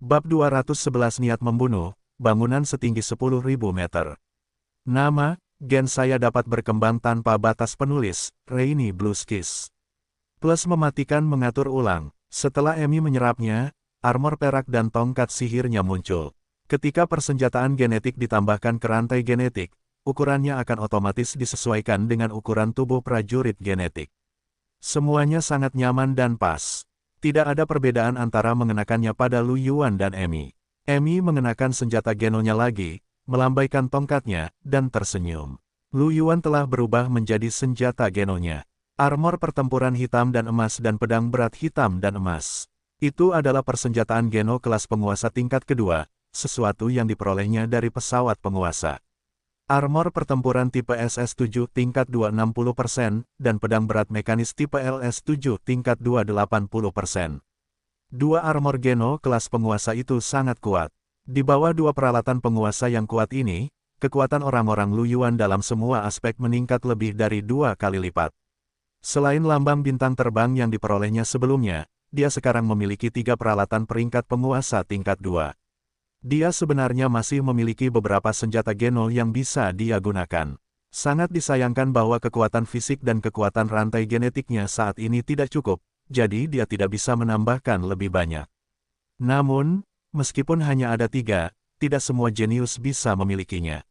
Bab 211 Niat Membunuh, bangunan setinggi 10.000 meter. Nama, gen saya dapat berkembang tanpa batas penulis, Rainy Blueskis. Plus mematikan mengatur ulang. Setelah Emi menyerapnya, armor perak dan tongkat sihirnya muncul. Ketika persenjataan genetik ditambahkan ke rantai genetik, ukurannya akan otomatis disesuaikan dengan ukuran tubuh prajurit genetik. Semuanya sangat nyaman dan pas. Tidak ada perbedaan antara mengenakannya pada Lu Yuan dan Emi. Emi mengenakan senjata genonya lagi, melambaikan tongkatnya, dan tersenyum. Lu Yuan telah berubah menjadi senjata genonya. Armor pertempuran hitam dan emas dan pedang berat hitam dan emas. Itu adalah persenjataan geno kelas penguasa tingkat kedua, sesuatu yang diperolehnya dari pesawat penguasa. Armor pertempuran tipe SS7 tingkat 2 60% dan pedang berat mekanis tipe LS7 tingkat 2 80%. Dua armor geno kelas penguasa itu sangat kuat. Di bawah dua peralatan penguasa yang kuat ini, kekuatan orang-orang Lu Yuan dalam semua aspek meningkat lebih dari 2 kali lipat. Selain lambang bintang terbang yang diperolehnya sebelumnya, dia sekarang memiliki 3 peralatan peringkat penguasa tingkat 2. Dia sebenarnya masih memiliki beberapa senjata geno yang bisa dia gunakan. Sangat disayangkan bahwa kekuatan fisik dan kekuatan rantai genetiknya saat ini tidak cukup, jadi dia tidak bisa menambahkan lebih banyak. Namun, meskipun hanya ada 3, tidak semua jenius bisa memilikinya.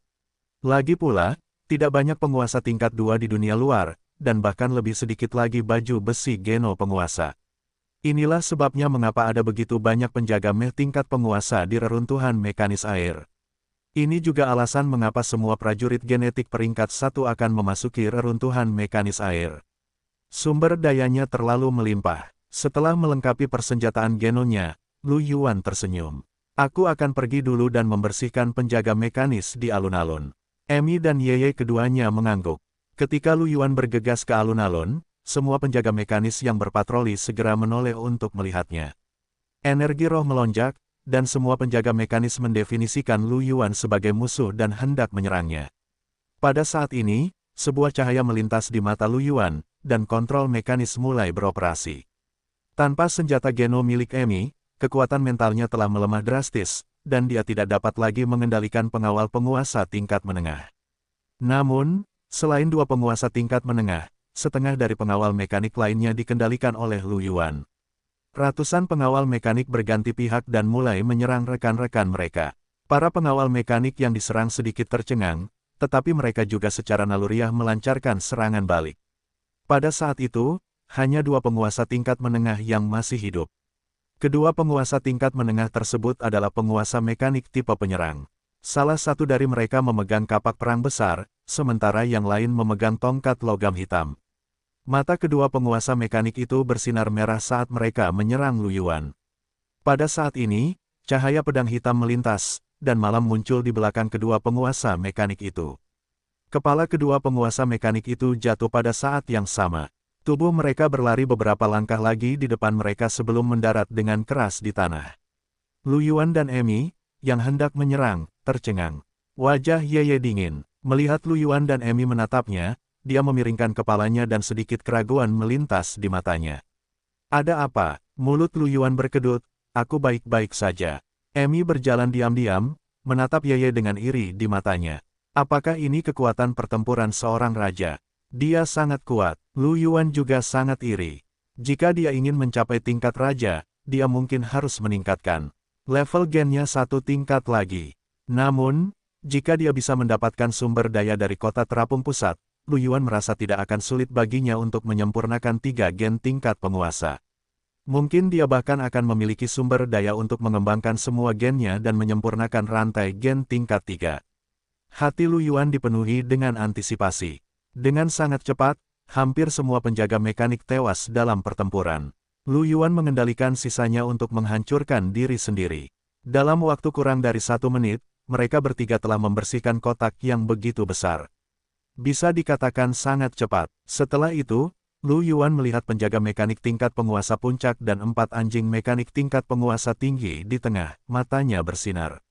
Lagi pula, tidak banyak penguasa tingkat 2 di dunia luar, dan bahkan lebih sedikit lagi baju besi geno penguasa. Inilah sebabnya mengapa ada begitu banyak penjaga mech tingkat penguasa di reruntuhan mekanis air. Ini juga alasan mengapa semua prajurit genetik peringkat 1 akan memasuki reruntuhan mekanis air. Sumber dayanya terlalu melimpah. Setelah melengkapi persenjataan genonya, Lu Yuan tersenyum. Aku akan pergi dulu dan membersihkan penjaga mekanis di alun-alun. Emi dan Yeye keduanya mengangguk. Ketika Lu Yuan bergegas ke alun-alun, semua penjaga mekanis yang berpatroli segera menoleh untuk melihatnya. Energi roh melonjak, dan semua penjaga mekanis mendefinisikan Lu Yuan sebagai musuh dan hendak menyerangnya. Pada saat ini, sebuah cahaya melintas di mata Lu Yuan, dan kontrol mekanis mulai beroperasi. Tanpa senjata geno milik Emi, kekuatan mentalnya telah melemah drastis, dan dia tidak dapat lagi mengendalikan pengawal penguasa tingkat menengah. Namun, selain 2 penguasa tingkat menengah, setengah dari pengawal mekanik lainnya dikendalikan oleh Lu Yuan. Ratusan pengawal mekanik berganti pihak dan mulai menyerang rekan-rekan mereka. Para pengawal mekanik yang diserang sedikit tercengang, tetapi mereka juga secara naluriah melancarkan serangan balik. Pada saat itu, hanya 2 penguasa tingkat menengah yang masih hidup. Kedua penguasa tingkat menengah tersebut adalah penguasa mekanik tipe penyerang. Salah satu dari mereka memegang kapak perang besar, sementara yang lain memegang tongkat logam hitam. Mata kedua penguasa mekanik itu bersinar merah saat mereka menyerang Lu Yuan. Pada saat ini, cahaya pedang hitam melintas, dan malam muncul di belakang kedua penguasa mekanik itu. Kepala kedua penguasa mekanik itu jatuh pada saat yang sama. Tubuh mereka berlari beberapa langkah lagi di depan mereka sebelum mendarat dengan keras di tanah. Lu Yuan dan Emi, yang hendak menyerang, tercengang. Wajah Yeye dingin. Melihat Lu Yuan dan Emi menatapnya, dia memiringkan kepalanya dan sedikit keraguan melintas di matanya. Ada apa? Mulut Lu Yuan berkedut, aku baik-baik saja. Emi berjalan diam-diam, menatap Yeye dengan iri di matanya. Apakah ini kekuatan pertempuran seorang raja? Dia sangat kuat. Lu Yuan juga sangat iri. Jika dia ingin mencapai tingkat raja, dia mungkin harus meningkatkan level gennya 1 tingkat lagi. Namun, jika dia bisa mendapatkan sumber daya dari kota terapung pusat, Lu Yuan merasa tidak akan sulit baginya untuk menyempurnakan 3 gen tingkat penguasa. Mungkin dia bahkan akan memiliki sumber daya untuk mengembangkan semua gennya dan menyempurnakan rantai gen tingkat 3. Hati Lu Yuan dipenuhi dengan antisipasi. Dengan sangat cepat, hampir semua penjaga mekanik tewas dalam pertempuran. Lu Yuan mengendalikan sisanya untuk menghancurkan diri sendiri. Dalam waktu kurang dari 1 menit, mereka bertiga telah membersihkan kotak yang begitu besar. Bisa dikatakan sangat cepat. Setelah itu, Lu Yuan melihat penjaga mekanik tingkat penguasa puncak dan 4 anjing mekanik tingkat penguasa tinggi di tengah, matanya bersinar.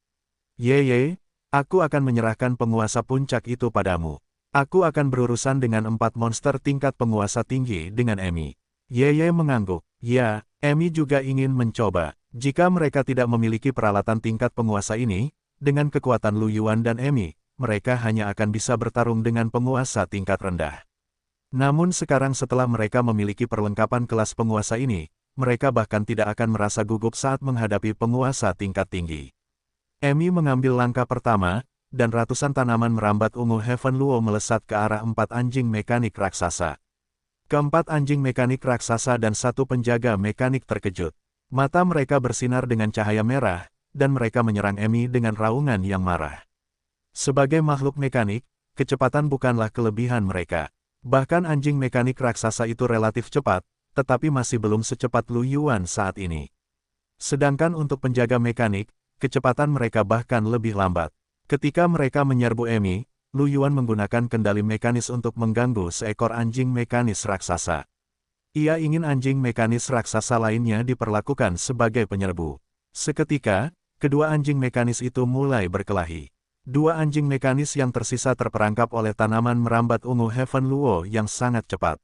Yeye, aku akan menyerahkan penguasa puncak itu padamu. Aku akan berurusan dengan 4 monster tingkat penguasa tinggi dengan Emi. Yeye mengangguk. Ya, Emi juga ingin mencoba. Jika mereka tidak memiliki peralatan tingkat penguasa ini, dengan kekuatan Lu Yuan dan Emi, mereka hanya akan bisa bertarung dengan penguasa tingkat rendah. Namun sekarang setelah mereka memiliki perlengkapan kelas penguasa ini, mereka bahkan tidak akan merasa gugup saat menghadapi penguasa tingkat tinggi. Emi mengambil langkah pertama, dan ratusan tanaman merambat ungu Heaven Luo melesat ke arah 4 anjing mekanik raksasa. Keempat anjing mekanik raksasa dan satu penjaga mekanik terkejut. Mata mereka bersinar dengan cahaya merah, dan mereka menyerang Emi dengan raungan yang marah. Sebagai makhluk mekanik, kecepatan bukanlah kelebihan mereka. Bahkan anjing mekanik raksasa itu relatif cepat, tetapi masih belum secepat Lu Yuan saat ini. Sedangkan untuk penjaga mekanik, kecepatan mereka bahkan lebih lambat. Ketika mereka menyerbu Emi, Lu Yuan menggunakan kendali mekanis untuk mengganggu seekor anjing mekanis raksasa. Ia ingin anjing mekanis raksasa lainnya diperlakukan sebagai penyerbu. Seketika, kedua anjing mekanis itu mulai berkelahi. Dua anjing mekanis yang tersisa terperangkap oleh tanaman merambat ungu Heaven Luo yang sangat cepat.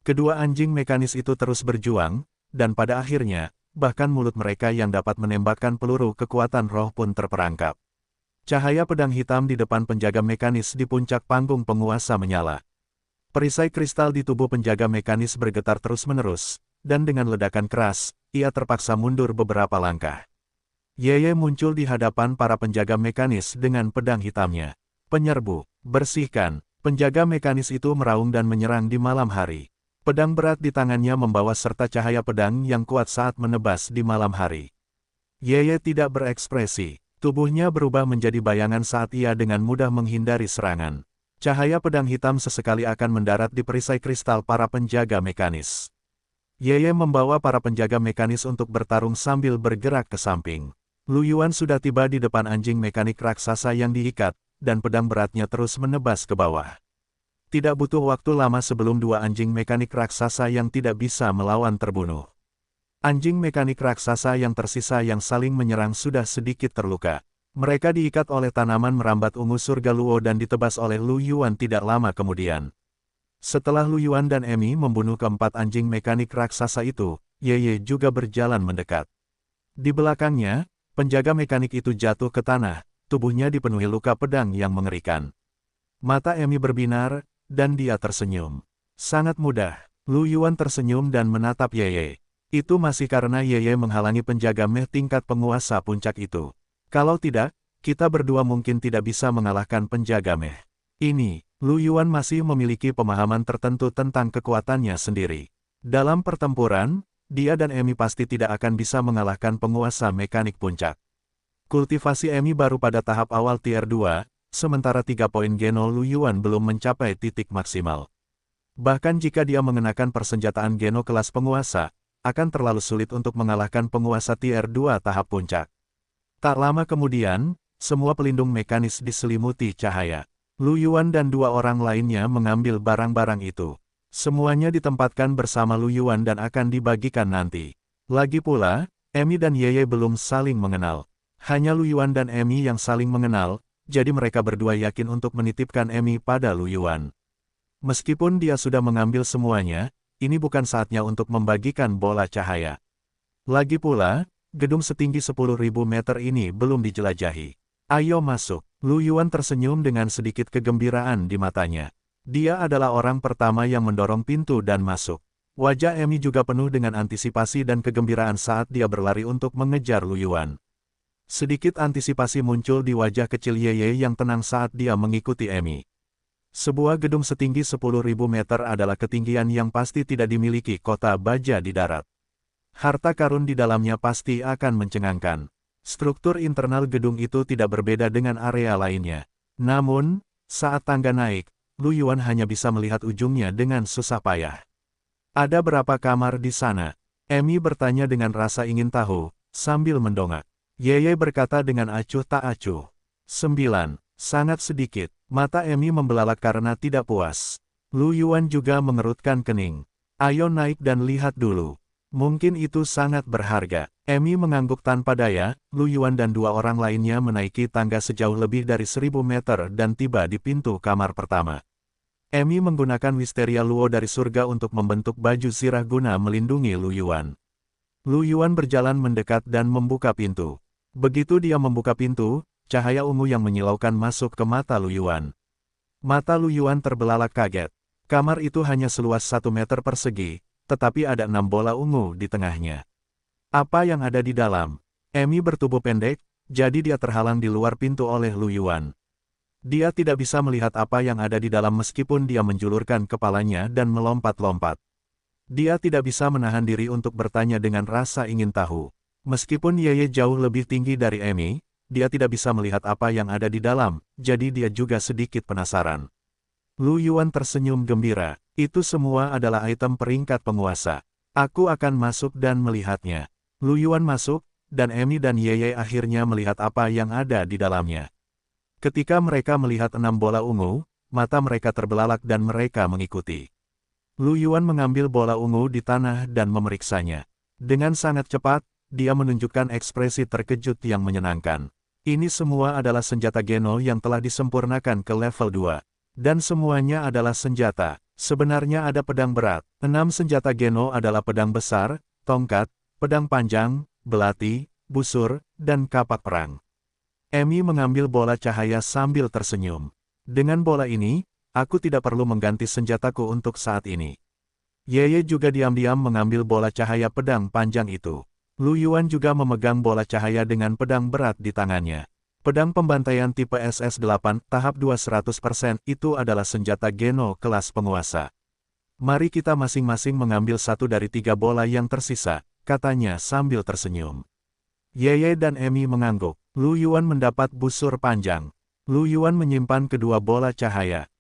Kedua anjing mekanis itu terus berjuang, dan pada akhirnya, bahkan mulut mereka yang dapat menembakkan peluru kekuatan roh pun terperangkap. Cahaya pedang hitam di depan penjaga mekanis di puncak panggung penguasa menyala. Perisai kristal di tubuh penjaga mekanis bergetar terus-menerus, dan dengan ledakan keras, ia terpaksa mundur beberapa langkah. Yeye muncul di hadapan para penjaga mekanis dengan pedang hitamnya. Penyerbu, bersihkan. Penjaga mekanis itu meraung dan menyerang di malam hari. Pedang berat di tangannya membawa serta cahaya pedang yang kuat saat menebas di malam hari. Yeye tidak berekspresi. Tubuhnya berubah menjadi bayangan saat ia dengan mudah menghindari serangan. Cahaya pedang hitam sesekali akan mendarat di perisai kristal para penjaga mekanis. Yeye membawa para penjaga mekanis untuk bertarung sambil bergerak ke samping. Lu Yuan sudah tiba di depan anjing mekanik raksasa yang diikat, dan pedang beratnya terus menebas ke bawah. Tidak butuh waktu lama sebelum dua anjing mekanik raksasa yang tidak bisa melawan terbunuh. Anjing mekanik raksasa yang tersisa yang saling menyerang sudah sedikit terluka. Mereka diikat oleh tanaman merambat ungu surga Luo dan ditebas oleh Lu Yuan tidak lama kemudian. Setelah Lu Yuan dan Emi membunuh keempat anjing mekanik raksasa itu, Yeye juga berjalan mendekat. Di belakangnya, penjaga mekanik itu jatuh ke tanah, tubuhnya dipenuhi luka pedang yang mengerikan. Mata Emi berbinar, dan dia tersenyum. Sangat mudah, Lu Yuan tersenyum dan menatap Yeye. Itu masih karena Yeye menghalangi penjaga meh tingkat penguasa puncak itu. Kalau tidak, kita berdua mungkin tidak bisa mengalahkan penjaga meh. Ini, Lu Yuan masih memiliki pemahaman tertentu tentang kekuatannya sendiri. Dalam pertempuran, dia dan Emi pasti tidak akan bisa mengalahkan penguasa mekanik puncak. Kultivasi Emi baru pada tahap awal tier 2, sementara 3 poin Geno Lu Yuan belum mencapai titik maksimal. Bahkan jika dia mengenakan persenjataan Geno kelas penguasa, akan terlalu sulit untuk mengalahkan penguasa tier 2 tahap puncak. Tak lama kemudian, semua pelindung mekanis diselimuti cahaya. Lu Yuan dan dua orang lainnya mengambil barang-barang itu. Semuanya ditempatkan bersama Lu Yuan dan akan dibagikan nanti. Lagi pula, Emi dan Yeye belum saling mengenal. Hanya Lu Yuan dan Emi yang saling mengenal, jadi mereka berdua yakin untuk menitipkan Emi pada Lu Yuan. Meskipun dia sudah mengambil semuanya, ini bukan saatnya untuk membagikan bola cahaya. Lagi pula, gedung setinggi 10.000 meter ini belum dijelajahi. Ayo masuk. Lu Yuan tersenyum dengan sedikit kegembiraan di matanya. Dia adalah orang pertama yang mendorong pintu dan masuk. Wajah Emi juga penuh dengan antisipasi dan kegembiraan saat dia berlari untuk mengejar Lu Yuan. Sedikit antisipasi muncul di wajah kecil Yeye yang tenang saat dia mengikuti Emi. Sebuah gedung setinggi 10.000 meter adalah ketinggian yang pasti tidak dimiliki kota baja di darat. Harta karun di dalamnya pasti akan mencengangkan. Struktur internal gedung itu tidak berbeda dengan area lainnya. Namun, saat tangga naik, Lu Yuan hanya bisa melihat ujungnya dengan susah payah. Ada berapa kamar di sana? Emi bertanya dengan rasa ingin tahu, sambil mendongak. Yeye berkata dengan acuh tak acuh. 9, sangat sedikit. Mata Emi membelalak karena tidak puas. Lu Yuan juga mengerutkan kening. Ayo naik dan lihat dulu. Mungkin itu sangat berharga. Emi mengangguk tanpa daya. Lu Yuan dan dua orang lainnya menaiki tangga sejauh lebih dari 1000 meter dan tiba di pintu kamar pertama. Emi menggunakan Wisteria Luo dari surga untuk membentuk baju zirah guna melindungi Lu Yuan. Lu Yuan berjalan mendekat dan membuka pintu. Begitu dia membuka pintu, cahaya ungu yang menyilaukan masuk ke mata Lu Yuan. Mata Lu Yuan terbelalak kaget. Kamar itu hanya seluas 1 meter persegi, tetapi ada 6 bola ungu di tengahnya. Apa yang ada di dalam? Emi bertubuh pendek, jadi dia terhalang di luar pintu oleh Lu Yuan. Dia tidak bisa melihat apa yang ada di dalam meskipun dia menjulurkan kepalanya dan melompat-lompat. Dia tidak bisa menahan diri untuk bertanya dengan rasa ingin tahu. Meskipun Yeye jauh lebih tinggi dari Emi, dia tidak bisa melihat apa yang ada di dalam, jadi dia juga sedikit penasaran. Lu Yuan tersenyum gembira. Itu semua adalah item peringkat penguasa. Aku akan masuk dan melihatnya. Lu Yuan masuk, dan Emi dan Yeye akhirnya melihat apa yang ada di dalamnya. Ketika mereka melihat 6 bola ungu, mata mereka terbelalak dan mereka mengikuti. Lu Yuan mengambil bola ungu di tanah dan memeriksanya. Dengan sangat cepat, dia menunjukkan ekspresi terkejut yang menyenangkan. Ini semua adalah senjata Geno yang telah disempurnakan ke level 2. Dan semuanya adalah senjata. Sebenarnya ada pedang berat. 6 senjata Geno adalah pedang besar, tongkat, pedang panjang, belati, busur, dan kapak perang. Emi mengambil bola cahaya sambil tersenyum. Dengan bola ini, aku tidak perlu mengganti senjataku untuk saat ini. Yeye juga diam-diam mengambil bola cahaya pedang panjang itu. Lu Yuan juga memegang bola cahaya dengan pedang berat di tangannya. Pedang pembantaian tipe SS-8 tahap 200% itu adalah senjata Geno kelas penguasa. Mari kita masing-masing mengambil satu dari 3 bola yang tersisa, katanya sambil tersenyum. Yeye dan Emi mengangguk. Lu Yuan mendapat busur panjang. Lu Yuan menyimpan kedua bola cahaya.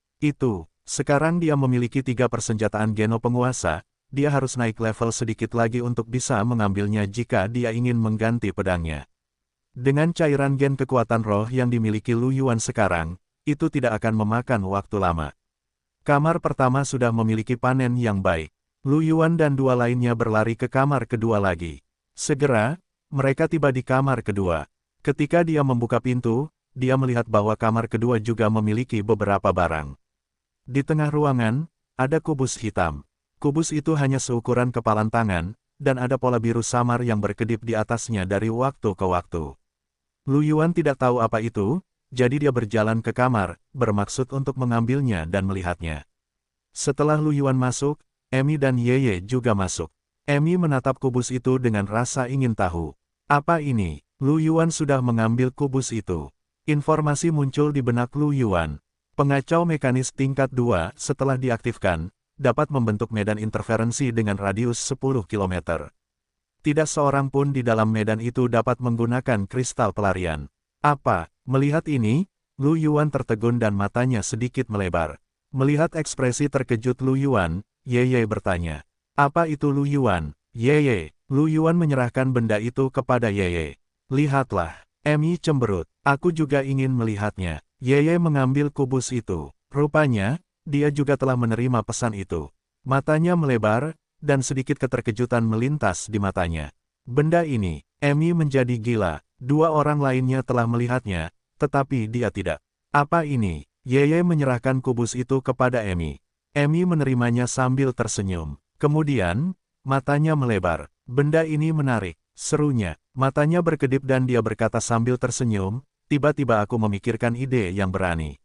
Sekarang dia memiliki 3 persenjataan Geno penguasa, dia harus naik level sedikit lagi untuk bisa mengambilnya jika dia ingin mengganti pedangnya. Dengan cairan gen kekuatan roh yang dimiliki Lu Yuan sekarang, itu tidak akan memakan waktu lama. Kamar pertama sudah memiliki panen yang baik. Lu Yuan dan 2 lainnya berlari ke kamar kedua lagi. Segera, mereka tiba di kamar kedua. Ketika dia membuka pintu, dia melihat bahwa kamar kedua juga memiliki beberapa barang. Di tengah ruangan, ada kubus hitam. Kubus itu hanya seukuran kepalan tangan, dan ada pola biru samar yang berkedip di atasnya dari waktu ke waktu. Lu Yuan tidak tahu apa itu, jadi dia berjalan ke kamar, bermaksud untuk mengambilnya dan melihatnya. Setelah Lu Yuan masuk, Emi dan Yeye juga masuk. Emi menatap kubus itu dengan rasa ingin tahu. Apa ini? Lu Yuan sudah mengambil kubus itu. Informasi muncul di benak Lu Yuan. Pengacau mekanis tingkat 2 setelah diaktifkan, dapat membentuk medan interferensi dengan radius 10 km. Tidak seorang pun di dalam medan itu dapat menggunakan kristal pelarian. Apa? Melihat ini, Lu Yuan tertegun dan matanya sedikit melebar. Melihat ekspresi terkejut Lu Yuan, Yeye bertanya. Apa itu Lu Yuan? Yeye. Lu Yuan menyerahkan benda itu kepada Yeye. Lihatlah. Emi cemberut. Aku juga ingin melihatnya. Yeye mengambil kubus itu. Rupanya, dia juga telah menerima pesan itu. Matanya melebar, dan sedikit keterkejutan melintas di matanya. Benda ini, Emi menjadi gila. 2 orang lainnya telah melihatnya, tetapi dia tidak. Apa ini? Yeye menyerahkan kubus itu kepada Emi. Emi menerimanya sambil tersenyum. Kemudian, matanya melebar. Benda ini menarik, serunya. Matanya berkedip dan dia berkata sambil tersenyum, tiba-tiba aku memikirkan ide yang berani.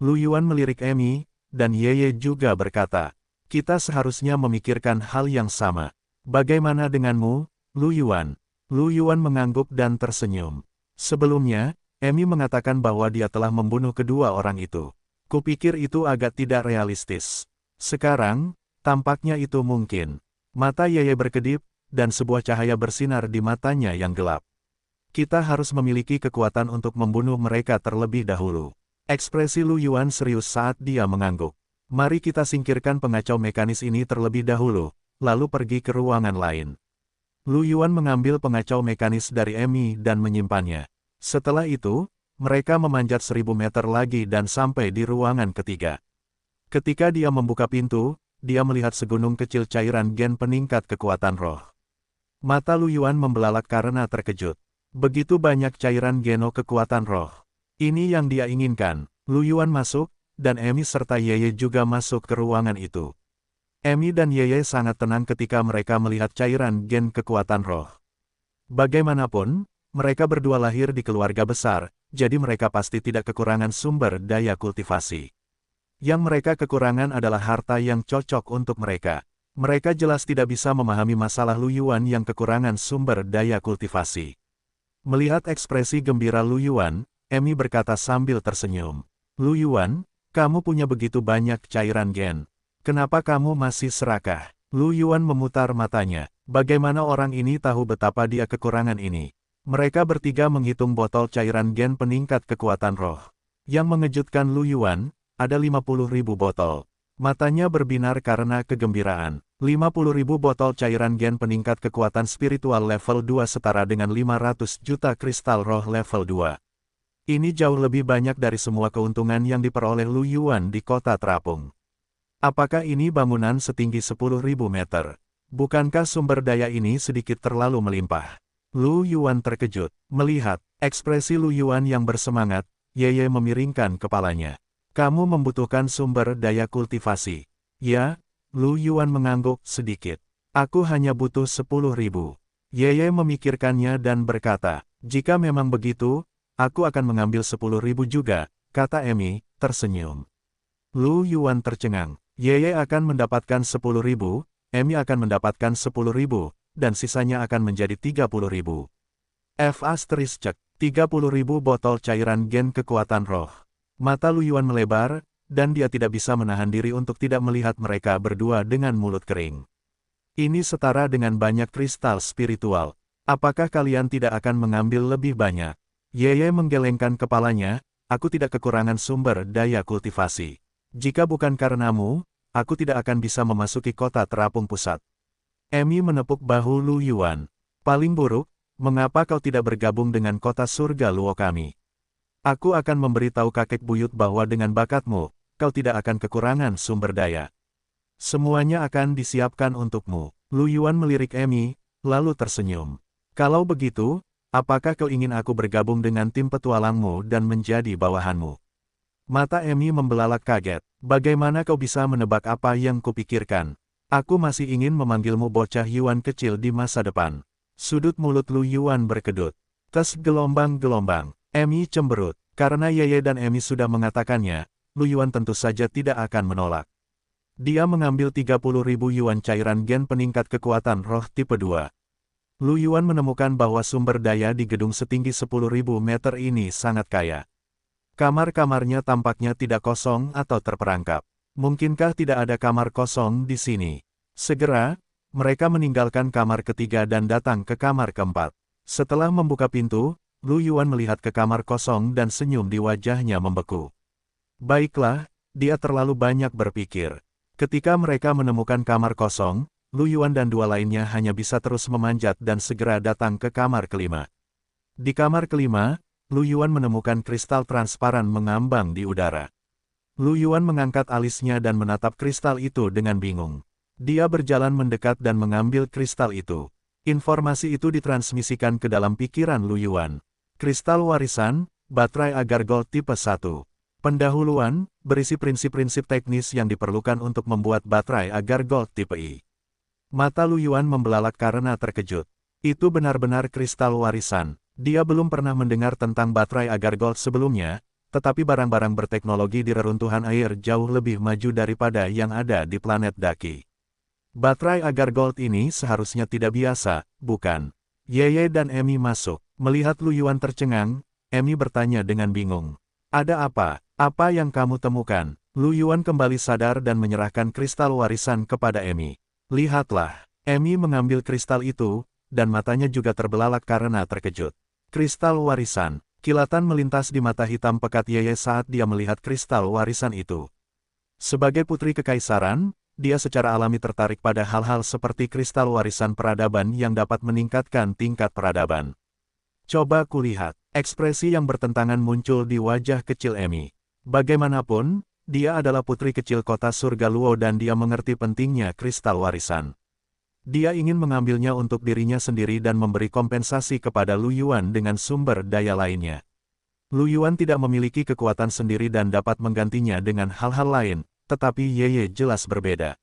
Lu Yuan melirik Emi, dan Yeye juga berkata, kita seharusnya memikirkan hal yang sama. Bagaimana denganmu, Lu Yuan? Lu Yuan mengangguk dan tersenyum. Sebelumnya, Emi mengatakan bahwa dia telah membunuh kedua orang itu. Kupikir itu agak tidak realistis. Sekarang, tampaknya itu mungkin. Mata Yeye berkedip, dan sebuah cahaya bersinar di matanya yang gelap. Kita harus memiliki kekuatan untuk membunuh mereka terlebih dahulu. Ekspresi Lu Yuan serius saat dia mengangguk. Mari kita singkirkan pengacau mekanis ini terlebih dahulu, lalu pergi ke ruangan lain. Lu Yuan mengambil pengacau mekanis dari Emi dan menyimpannya. Setelah itu, mereka memanjat 1000 meter lagi dan sampai di ruangan ketiga. Ketika dia membuka pintu, dia melihat segunung kecil cairan gen peningkat kekuatan roh. Mata Lu Yuan membelalak karena terkejut. Begitu banyak cairan Geno kekuatan roh. Ini yang dia inginkan. Lu Yuan masuk, dan Emi serta Yeye juga masuk ke ruangan itu. Emi dan Yeye sangat tenang ketika mereka melihat cairan gen kekuatan roh. Bagaimanapun, mereka berdua lahir di keluarga besar, jadi mereka pasti tidak kekurangan sumber daya kultivasi. Yang mereka kekurangan adalah harta yang cocok untuk mereka. Mereka jelas tidak bisa memahami masalah Lu Yuan yang kekurangan sumber daya kultivasi. Melihat ekspresi gembira Lu Yuan, Emi berkata sambil tersenyum. Lu Yuan, kamu punya begitu banyak cairan gen. Kenapa kamu masih serakah? Lu Yuan memutar matanya. Bagaimana orang ini tahu betapa dia kekurangan ini? Mereka bertiga menghitung botol cairan gen peningkat kekuatan roh. Yang mengejutkan Lu Yuan, ada 50.000 botol. Matanya berbinar karena kegembiraan. 50.000 botol cairan gen peningkat kekuatan spiritual level 2 setara dengan 500 juta kristal roh level 2. Ini jauh lebih banyak dari semua keuntungan yang diperoleh Lu Yuan di kota terapung. Apakah ini bangunan setinggi 10.000 meter? Bukankah sumber daya ini sedikit terlalu melimpah? Lu Yuan terkejut. Melihat ekspresi Lu Yuan yang bersemangat, Yeye memiringkan kepalanya. Kamu membutuhkan sumber daya kultivasi. Ya, Lu Yuan mengangguk sedikit. Aku hanya butuh 10.000. Yeye memikirkannya dan berkata, jika memang begitu, aku akan mengambil 10.000 juga, kata Emi, tersenyum. Lu Yuan tercengang. Yeye akan mendapatkan 10.000, Emi akan mendapatkan 10.000, dan sisanya akan menjadi 30.000. F***, 30.000 botol cairan gen kekuatan roh. Mata Lu Yuan melebar, dan dia tidak bisa menahan diri untuk tidak melihat mereka berdua dengan mulut kering. Ini setara dengan banyak kristal spiritual. Apakah kalian tidak akan mengambil lebih banyak? Yeye menggelengkan kepalanya, aku tidak kekurangan sumber daya kultivasi. Jika bukan karenamu, aku tidak akan bisa memasuki kota terapung pusat. Emi menepuk bahu Lu Yuan. Paling buruk, mengapa kau tidak bergabung dengan kota surga Luo kami? Aku akan memberitahu kakek buyut bahwa dengan bakatmu, kau tidak akan kekurangan sumber daya. Semuanya akan disiapkan untukmu. Lu Yuan melirik Emi, lalu tersenyum. Kalau begitu, apakah kau ingin aku bergabung dengan tim petualangmu dan menjadi bawahanmu? Mata Emi membelalak kaget. Bagaimana kau bisa menebak apa yang kupikirkan? Aku masih ingin memanggilmu bocah Yuan kecil di masa depan. Sudut mulut Lu Yuan berkedut. Tes gelombang-gelombang. Emi cemberut. Karena Yeye dan Emi sudah mengatakannya, Lu Yuan tentu saja tidak akan menolak. Dia mengambil 30.000 yuan cairan gen peningkat kekuatan roh tipe 2. Lu Yuan menemukan bahwa sumber daya di gedung setinggi 10.000 meter ini sangat kaya. Kamar-kamarnya tampaknya tidak kosong atau terperangkap. Mungkinkah tidak ada kamar kosong di sini? Segera, mereka meninggalkan kamar ketiga dan datang ke kamar keempat. Setelah membuka pintu, Lu Yuan melihat ke kamar kosong dan senyum di wajahnya membeku. Baiklah, dia terlalu banyak berpikir. Ketika mereka menemukan kamar kosong, Lu Yuan dan dua lainnya hanya bisa terus memanjat dan segera datang ke kamar kelima. Di kamar kelima, Lu Yuan menemukan kristal transparan mengambang di udara. Lu Yuan mengangkat alisnya dan menatap kristal itu dengan bingung. Dia berjalan mendekat dan mengambil kristal itu. Informasi itu ditransmisikan ke dalam pikiran Lu Yuan. Kristal warisan, baterai agar gold tipe 1. Pendahuluan, berisi prinsip-prinsip teknis yang diperlukan untuk membuat baterai agar gold tipe I. Mata Lu Yuan membelalak karena terkejut. Itu benar-benar kristal warisan. Dia belum pernah mendengar tentang baterai agar gold sebelumnya, tetapi barang-barang berteknologi di reruntuhan air jauh lebih maju daripada yang ada di planet Daki. Baterai agar gold ini seharusnya tidak biasa, bukan? Yeye dan Emi masuk. Melihat Lu Yuan tercengang, Emi bertanya dengan bingung. Ada apa? Apa yang kamu temukan? Lu Yuan kembali sadar dan menyerahkan kristal warisan kepada Emi. Lihatlah. Emi mengambil kristal itu, dan matanya juga terbelalak karena terkejut. Kristal warisan. Kilatan melintas di mata hitam pekat Yeye saat dia melihat kristal warisan itu. Sebagai putri kekaisaran, dia secara alami tertarik pada hal-hal seperti kristal warisan peradaban yang dapat meningkatkan tingkat peradaban. Coba kulihat. Ekspresi yang bertentangan muncul di wajah kecil Emi. Bagaimanapun, dia adalah putri kecil kota surga Luo dan dia mengerti pentingnya kristal warisan. Dia ingin mengambilnya untuk dirinya sendiri dan memberi kompensasi kepada Lu Yuan dengan sumber daya lainnya. Lu Yuan tidak memiliki kekuatan sendiri dan dapat menggantinya dengan hal-hal lain, tetapi Yeye jelas berbeda.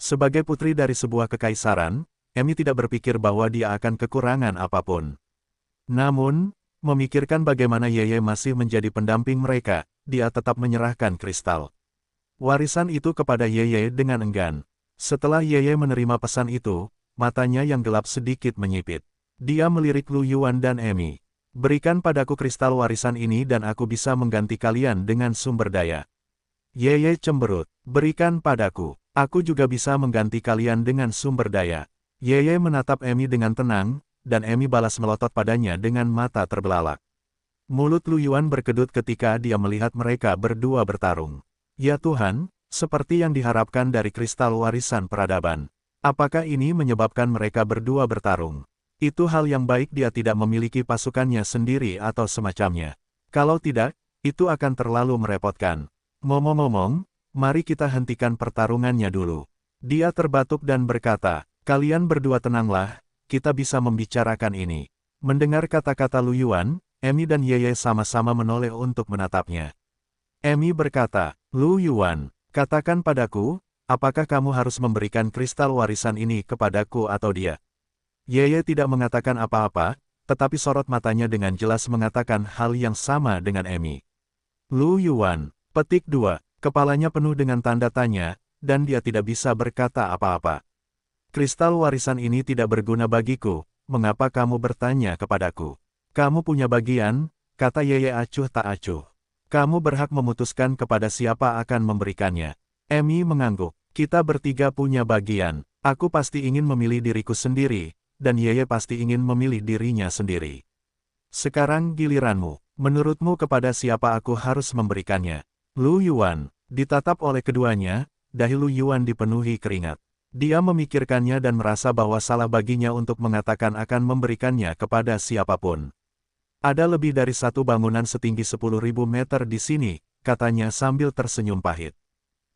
Sebagai putri dari sebuah kekaisaran, Emi tidak berpikir bahwa dia akan kekurangan apapun. Namun, memikirkan bagaimana Yeye masih menjadi pendamping mereka, dia tetap menyerahkan kristal warisan itu kepada Yeye dengan enggan. Setelah Yeye menerima pesan itu, matanya yang gelap sedikit menyipit. Dia melirik Lu Yuan dan Emi. Berikan padaku kristal warisan ini dan aku bisa mengganti kalian dengan sumber daya. Yeye cemberut. Berikan padaku. Aku juga bisa mengganti kalian dengan sumber daya. Yeye menatap Emi dengan tenang, dan Emi balas melotot padanya dengan mata terbelalak. Mulut Lu Yuan berkedut ketika dia melihat mereka berdua bertarung. Ya Tuhan, seperti yang diharapkan dari kristal warisan peradaban. Apakah ini menyebabkan mereka berdua bertarung? Itu hal yang baik dia tidak memiliki pasukannya sendiri atau semacamnya. Kalau tidak, itu akan terlalu merepotkan. Ngomong-ngomong, mari kita hentikan pertarungannya dulu. Dia terbatuk dan berkata, kalian berdua tenanglah, kita bisa membicarakan ini. Mendengar kata-kata Lu Yuan, Emi dan Yeye sama-sama menoleh untuk menatapnya. Emi berkata, Lu Yuan, katakan padaku, apakah kamu harus memberikan kristal warisan ini kepadaku atau dia? Yeye tidak mengatakan apa-apa, tetapi sorot matanya dengan jelas mengatakan hal yang sama dengan Emi. Lu Yuan, petik 2, kepalanya penuh dengan tanda tanya, dan dia tidak bisa berkata apa-apa. Kristal warisan ini tidak berguna bagiku, mengapa kamu bertanya kepadaku? Kamu punya bagian, kata Yeye acuh tak acuh. Kamu berhak memutuskan kepada siapa akan memberikannya. Emi mengangguk. Kita bertiga punya bagian. Aku pasti ingin memilih diriku sendiri, dan Yeye pasti ingin memilih dirinya sendiri. Sekarang giliranmu. Menurutmu kepada siapa aku harus memberikannya? Lu Yuan. Ditatap oleh keduanya, dahi Lu Yuan dipenuhi keringat. Dia memikirkannya dan merasa bahwa salah baginya untuk mengatakan akan memberikannya kepada siapapun. Ada lebih dari satu bangunan setinggi 10.000 meter di sini, katanya sambil tersenyum pahit.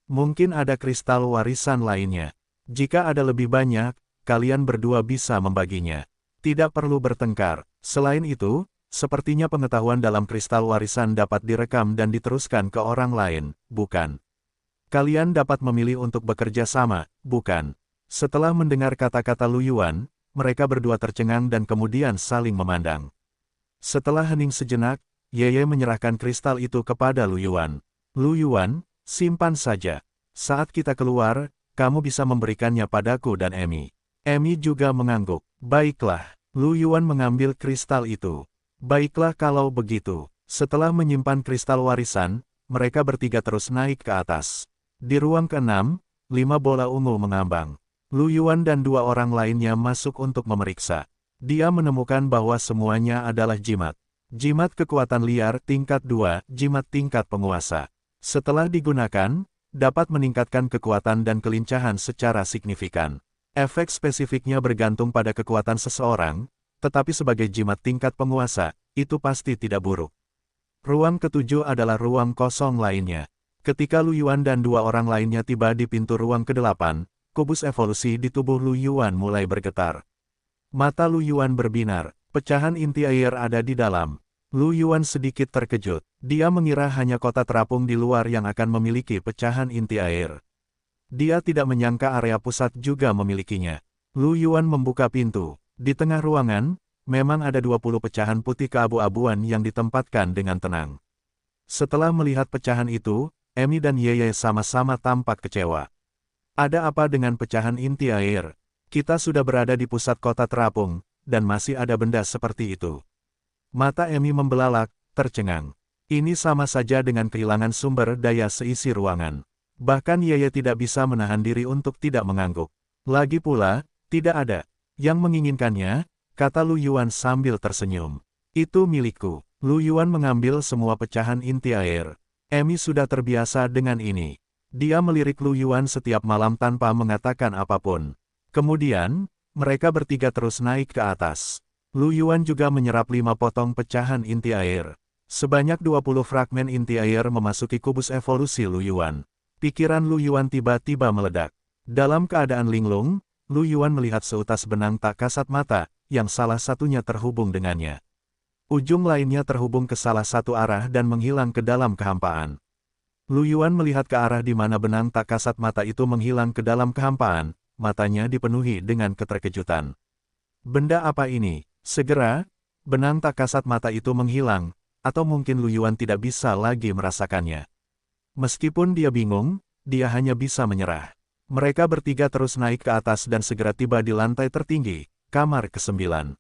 Mungkin ada kristal warisan lainnya. Jika ada lebih banyak, kalian berdua bisa membaginya. Tidak perlu bertengkar. Selain itu, sepertinya pengetahuan dalam kristal warisan dapat direkam dan diteruskan ke orang lain, bukan? Kalian dapat memilih untuk bekerja sama, bukan? Setelah mendengar kata-kata Lu Yuan, mereka berdua tercengang dan kemudian saling memandang. Setelah hening sejenak, Yeye menyerahkan kristal itu kepada Lu Yuan. Lu Yuan, simpan saja. Saat kita keluar, kamu bisa memberikannya padaku dan Emi. Emi juga mengangguk. Baiklah, Lu Yuan mengambil kristal itu. Baiklah kalau begitu. Setelah menyimpan kristal warisan, mereka bertiga terus naik ke atas. Di ruang ke-6, 5 bola ungu mengambang. Lu Yuan dan 2 orang lainnya masuk untuk memeriksa. Dia menemukan bahwa semuanya adalah jimat. Jimat kekuatan liar tingkat 2, jimat tingkat penguasa. Setelah digunakan, dapat meningkatkan kekuatan dan kelincahan secara signifikan. Efek spesifiknya bergantung pada kekuatan seseorang, tetapi sebagai jimat tingkat penguasa, itu pasti tidak buruk. Ruang ke-7 adalah ruang kosong lainnya. Ketika Lu Yuan dan 2 orang lainnya tiba di pintu ruang ke-8, kubus evolusi di tubuh Lu Yuan mulai bergetar. Mata Lu Yuan berbinar, pecahan inti air ada di dalam. Lu Yuan sedikit terkejut, dia mengira hanya kota terapung di luar yang akan memiliki pecahan inti air. Dia tidak menyangka area pusat juga memilikinya. Lu Yuan membuka pintu. Di tengah ruangan, memang ada 20 pecahan putih keabu-abuan yang ditempatkan dengan tenang. Setelah melihat pecahan itu, Emi dan Yeye sama-sama tampak kecewa. Ada apa dengan pecahan inti air? Kita sudah berada di pusat kota terapung, dan masih ada benda seperti itu. Mata Emi membelalak, tercengang. Ini sama saja dengan kehilangan sumber daya seisi ruangan. Bahkan Yeye tidak bisa menahan diri untuk tidak mengangguk. Lagi pula, tidak ada yang menginginkannya, kata Lu Yuan sambil tersenyum. Itu milikku. Lu Yuan mengambil semua pecahan inti air. Emi sudah terbiasa dengan ini. Dia melirik Lu Yuan setiap malam tanpa mengatakan apapun. Kemudian, mereka bertiga terus naik ke atas. Lu Yuan juga menyerap 5 potong pecahan inti air. Sebanyak 20 fragmen inti air memasuki kubus evolusi Lu Yuan. Pikiran Lu Yuan tiba-tiba meledak. Dalam keadaan linglung, Lu Yuan melihat seutas benang tak kasat mata, yang salah satunya terhubung dengannya. Ujung lainnya terhubung ke salah satu arah dan menghilang ke dalam kehampaan. Lu Yuan melihat ke arah di mana benang tak kasat mata itu menghilang ke dalam kehampaan, matanya dipenuhi dengan keterkejutan. Benda apa ini? Segera, benang tak kasat mata itu menghilang, atau mungkin Lu Yuan tidak bisa lagi merasakannya. Meskipun dia bingung, dia hanya bisa menyerah. Mereka bertiga terus naik ke atas dan segera tiba di lantai tertinggi, kamar ke-9.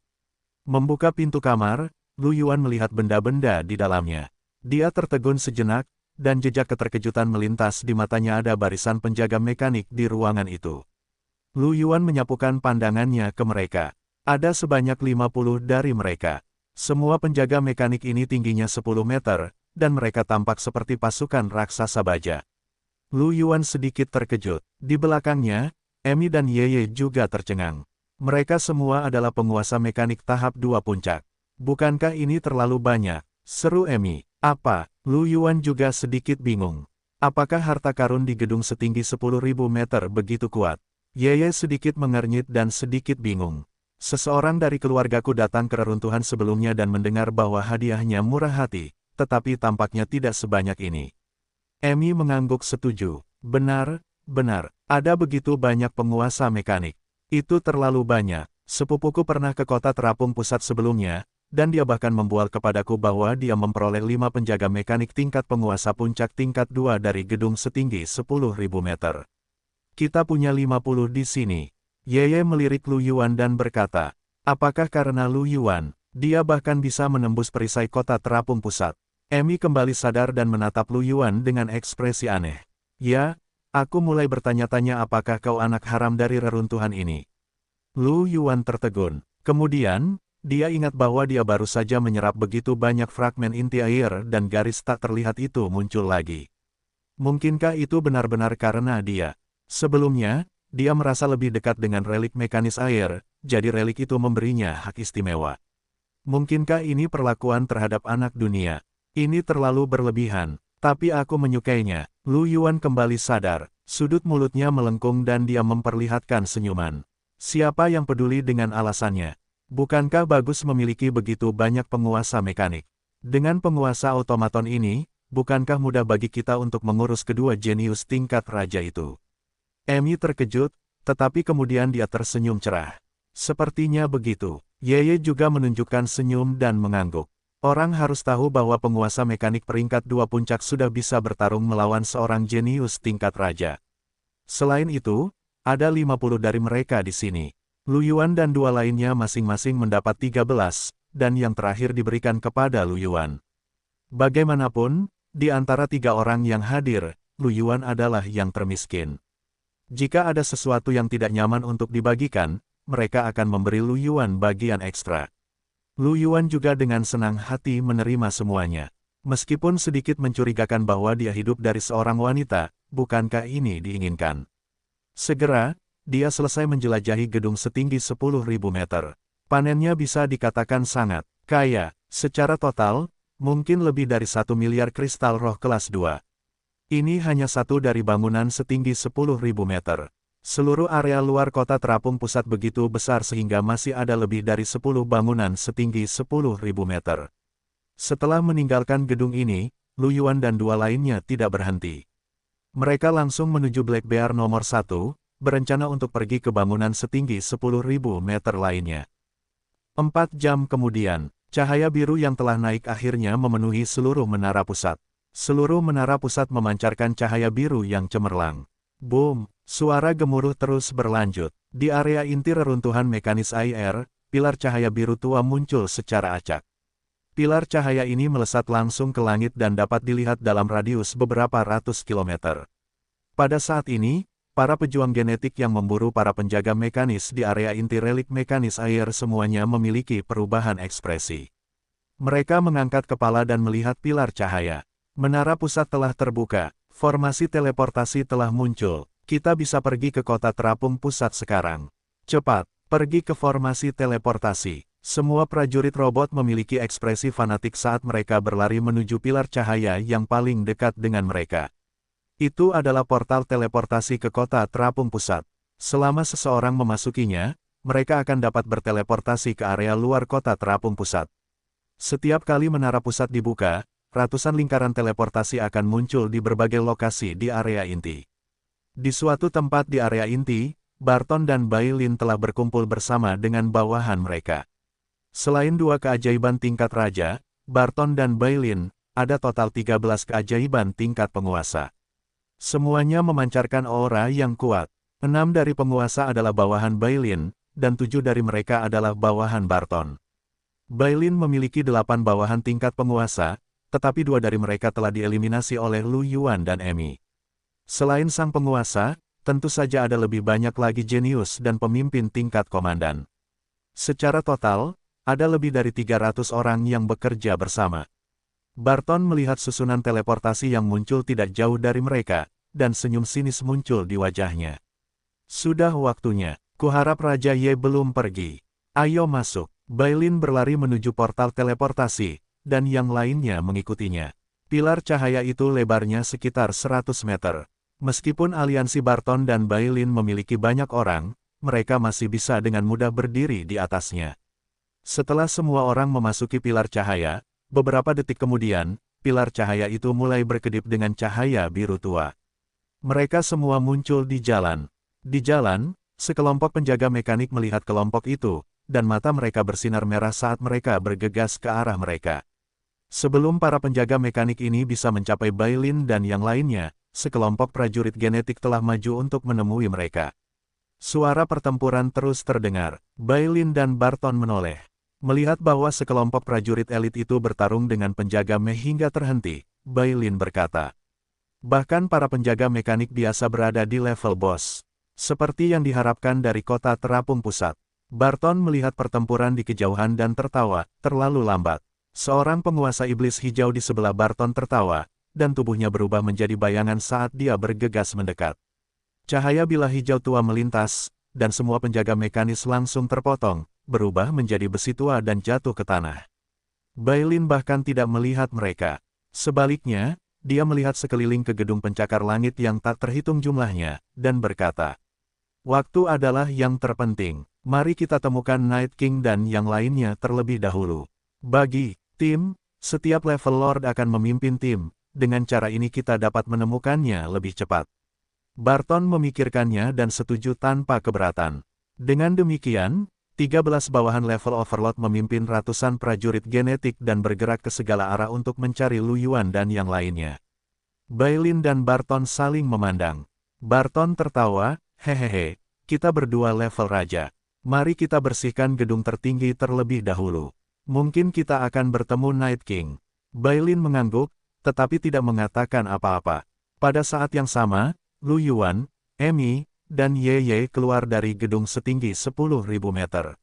Membuka pintu kamar, Lu Yuan melihat benda-benda di dalamnya. Dia tertegun sejenak, dan jejak keterkejutan melintas di matanya. Ada barisan penjaga mekanik di ruangan itu. Lu Yuan menyapukan pandangannya ke mereka. Ada sebanyak 50 dari mereka. Semua penjaga mekanik ini tingginya 10 meter, dan mereka tampak seperti pasukan raksasa baja. Lu Yuan sedikit terkejut. Di belakangnya, Emi dan Yeye juga tercengang. Mereka semua adalah penguasa mekanik tahap 2 puncak. Bukankah ini terlalu banyak? Seru Emi. Apa? Lu Yuan juga sedikit bingung. Apakah harta karun di gedung setinggi 10.000 meter begitu kuat? Yeye sedikit mengernyit dan sedikit bingung. Seseorang dari keluargaku datang ke reruntuhan sebelumnya dan mendengar bahwa hadiahnya murah hati, tetapi tampaknya tidak sebanyak ini. Emi mengangguk setuju. Benar, benar. Ada begitu banyak penguasa mekanik. Itu terlalu banyak. Sepupuku pernah ke kota terapung pusat sebelumnya, dan dia bahkan membual kepadaku bahwa dia memperoleh 5 penjaga mekanik tingkat penguasa puncak tingkat 2 dari gedung setinggi 10.000 meter. Kita punya 50 di sini. Yeye melirik Lu Yuan dan berkata, apakah karena Lu Yuan, dia bahkan bisa menembus perisai kota terapung pusat? Emi kembali sadar dan menatap Lu Yuan dengan ekspresi aneh. Ya, aku mulai bertanya-tanya apakah kau anak haram dari reruntuhan ini. Lu Yuan tertegun. Kemudian, dia ingat bahwa dia baru saja menyerap begitu banyak fragmen inti air dan garis tak terlihat itu muncul lagi. Mungkinkah itu benar-benar karena dia? Sebelumnya, dia merasa lebih dekat dengan relik mekanis air, jadi relik itu memberinya hak istimewa. Mungkinkah ini perlakuan terhadap anak dunia? Ini terlalu berlebihan, tapi aku menyukainya. Lu Yuan kembali sadar, sudut mulutnya melengkung dan dia memperlihatkan senyuman. Siapa yang peduli dengan alasannya? Bukankah bagus memiliki begitu banyak penguasa mekanik? Dengan penguasa otomaton ini, bukankah mudah bagi kita untuk mengurus kedua jenius tingkat raja itu? Emi terkejut, tetapi kemudian dia tersenyum cerah. Sepertinya begitu. Yeye juga menunjukkan senyum dan mengangguk. Orang harus tahu bahwa penguasa mekanik peringkat 2 puncak sudah bisa bertarung melawan seorang jenius tingkat raja. Selain itu, ada 50 dari mereka di sini. Lu Yuan dan dua lainnya masing-masing mendapat 13, dan yang terakhir diberikan kepada Lu Yuan. Bagaimanapun, di antara 3 orang yang hadir, Lu Yuan adalah yang termiskin. Jika ada sesuatu yang tidak nyaman untuk dibagikan, mereka akan memberi Lu Yuan bagian ekstra. Lu Yuan juga dengan senang hati menerima semuanya. Meskipun sedikit mencurigakan bahwa dia hidup dari seorang wanita, bukankah ini diinginkan? Segera, dia selesai menjelajahi gedung setinggi 10.000 meter. Panennya bisa dikatakan sangat kaya. Secara total, mungkin lebih dari 1 miliar kristal roh kelas 2. Ini hanya satu dari bangunan setinggi 10.000 meter. Seluruh area luar kota terapung pusat begitu besar sehingga masih ada lebih dari 10 bangunan setinggi 10.000 meter. Setelah meninggalkan gedung ini, Lu Yuan dan dua lainnya tidak berhenti. Mereka langsung menuju Black Bear nomor 1, berencana untuk pergi ke bangunan setinggi 10.000 meter lainnya. 4 jam kemudian, cahaya biru yang telah naik akhirnya memenuhi seluruh menara pusat. Seluruh menara pusat memancarkan cahaya biru yang cemerlang. Boom! Suara gemuruh terus berlanjut. Di area inti reruntuhan mekanis air, pilar cahaya biru tua muncul secara acak. Pilar cahaya ini melesat langsung ke langit dan dapat dilihat dalam radius beberapa ratus kilometer. Pada saat ini, para pejuang genetik yang memburu para penjaga mekanis di area inti relik mekanis air semuanya memiliki perubahan ekspresi. Mereka mengangkat kepala dan melihat pilar cahaya. Menara pusat telah terbuka, formasi teleportasi telah muncul. Kita bisa pergi ke kota terapung pusat sekarang. Cepat, pergi ke formasi teleportasi. Semua prajurit robot memiliki ekspresi fanatik saat mereka berlari menuju pilar cahaya yang paling dekat dengan mereka. Itu adalah portal teleportasi ke kota terapung pusat. Selama seseorang memasukinya, mereka akan dapat berteleportasi ke area luar kota terapung pusat. Setiap kali menara pusat dibuka, ratusan lingkaran teleportasi akan muncul di berbagai lokasi di area inti. Di suatu tempat di area inti, Barton dan Bailin telah berkumpul bersama dengan bawahan mereka. Selain dua keajaiban tingkat raja, Barton dan Bailin, ada total 13 keajaiban tingkat penguasa. Semuanya memancarkan aura yang kuat. 6 dari penguasa adalah bawahan Bailin, dan 7 dari mereka adalah bawahan Barton. Bailin memiliki 8 bawahan tingkat penguasa, tetapi 2 dari mereka telah dieliminasi oleh Lu Yuan dan Emi. Selain sang penguasa, tentu saja ada lebih banyak lagi jenius dan pemimpin tingkat komandan. Secara total, ada lebih dari 300 orang yang bekerja bersama. Barton melihat susunan teleportasi yang muncul tidak jauh dari mereka, dan senyum sinis muncul di wajahnya. Sudah waktunya, kuharap Raja Ye belum pergi. Ayo masuk. Bailin berlari menuju portal teleportasi, dan yang lainnya mengikutinya. Pilar cahaya itu lebarnya sekitar 100 meter. Meskipun aliansi Barton dan Bailin memiliki banyak orang, mereka masih bisa dengan mudah berdiri di atasnya. Setelah semua orang memasuki pilar cahaya, beberapa detik kemudian, pilar cahaya itu mulai berkedip dengan cahaya biru tua. Mereka semua muncul di jalan. Di jalan, sekelompok penjaga mekanik melihat kelompok itu, dan mata mereka bersinar merah saat mereka bergegas ke arah mereka. Sebelum para penjaga mekanik ini bisa mencapai Bailin dan yang lainnya, sekelompok prajurit genetik telah maju untuk menemui mereka. Suara pertempuran terus terdengar. Bailin dan Barton menoleh. Melihat bahwa sekelompok prajurit elit itu bertarung dengan penjaga mech hingga terhenti, Bailin berkata. Bahkan para penjaga mekanik biasa berada di level bos. Seperti yang diharapkan dari kota terapung pusat. Barton melihat pertempuran di kejauhan dan tertawa, terlalu lambat. Seorang penguasa iblis hijau di sebelah Barton tertawa, dan tubuhnya berubah menjadi bayangan saat dia bergegas mendekat. Cahaya bilah hijau tua melintas, dan semua penjaga mekanis langsung terpotong, berubah menjadi besi tua dan jatuh ke tanah. Bailin bahkan tidak melihat mereka. Sebaliknya, dia melihat sekeliling ke gedung pencakar langit yang tak terhitung jumlahnya, dan berkata, "Waktu adalah yang terpenting. Mari kita temukan Night King dan yang lainnya terlebih dahulu. Bagi tim, setiap level Lord akan memimpin tim, dengan cara ini kita dapat menemukannya lebih cepat." Barton memikirkannya dan setuju tanpa keberatan. Dengan demikian, 13 bawahan level Overlord memimpin ratusan prajurit genetik dan bergerak ke segala arah untuk mencari Lu Yuan dan yang lainnya. Bailin dan Barton saling memandang. Barton tertawa, "Hehehe, kita berdua level raja. Mari kita bersihkan gedung tertinggi terlebih dahulu. Mungkin kita akan bertemu Night King." Bailin mengangguk, tetapi tidak mengatakan apa-apa. Pada saat yang sama, Lu Yuan, Emi, dan Ye keluar dari gedung setinggi 10.000 meter.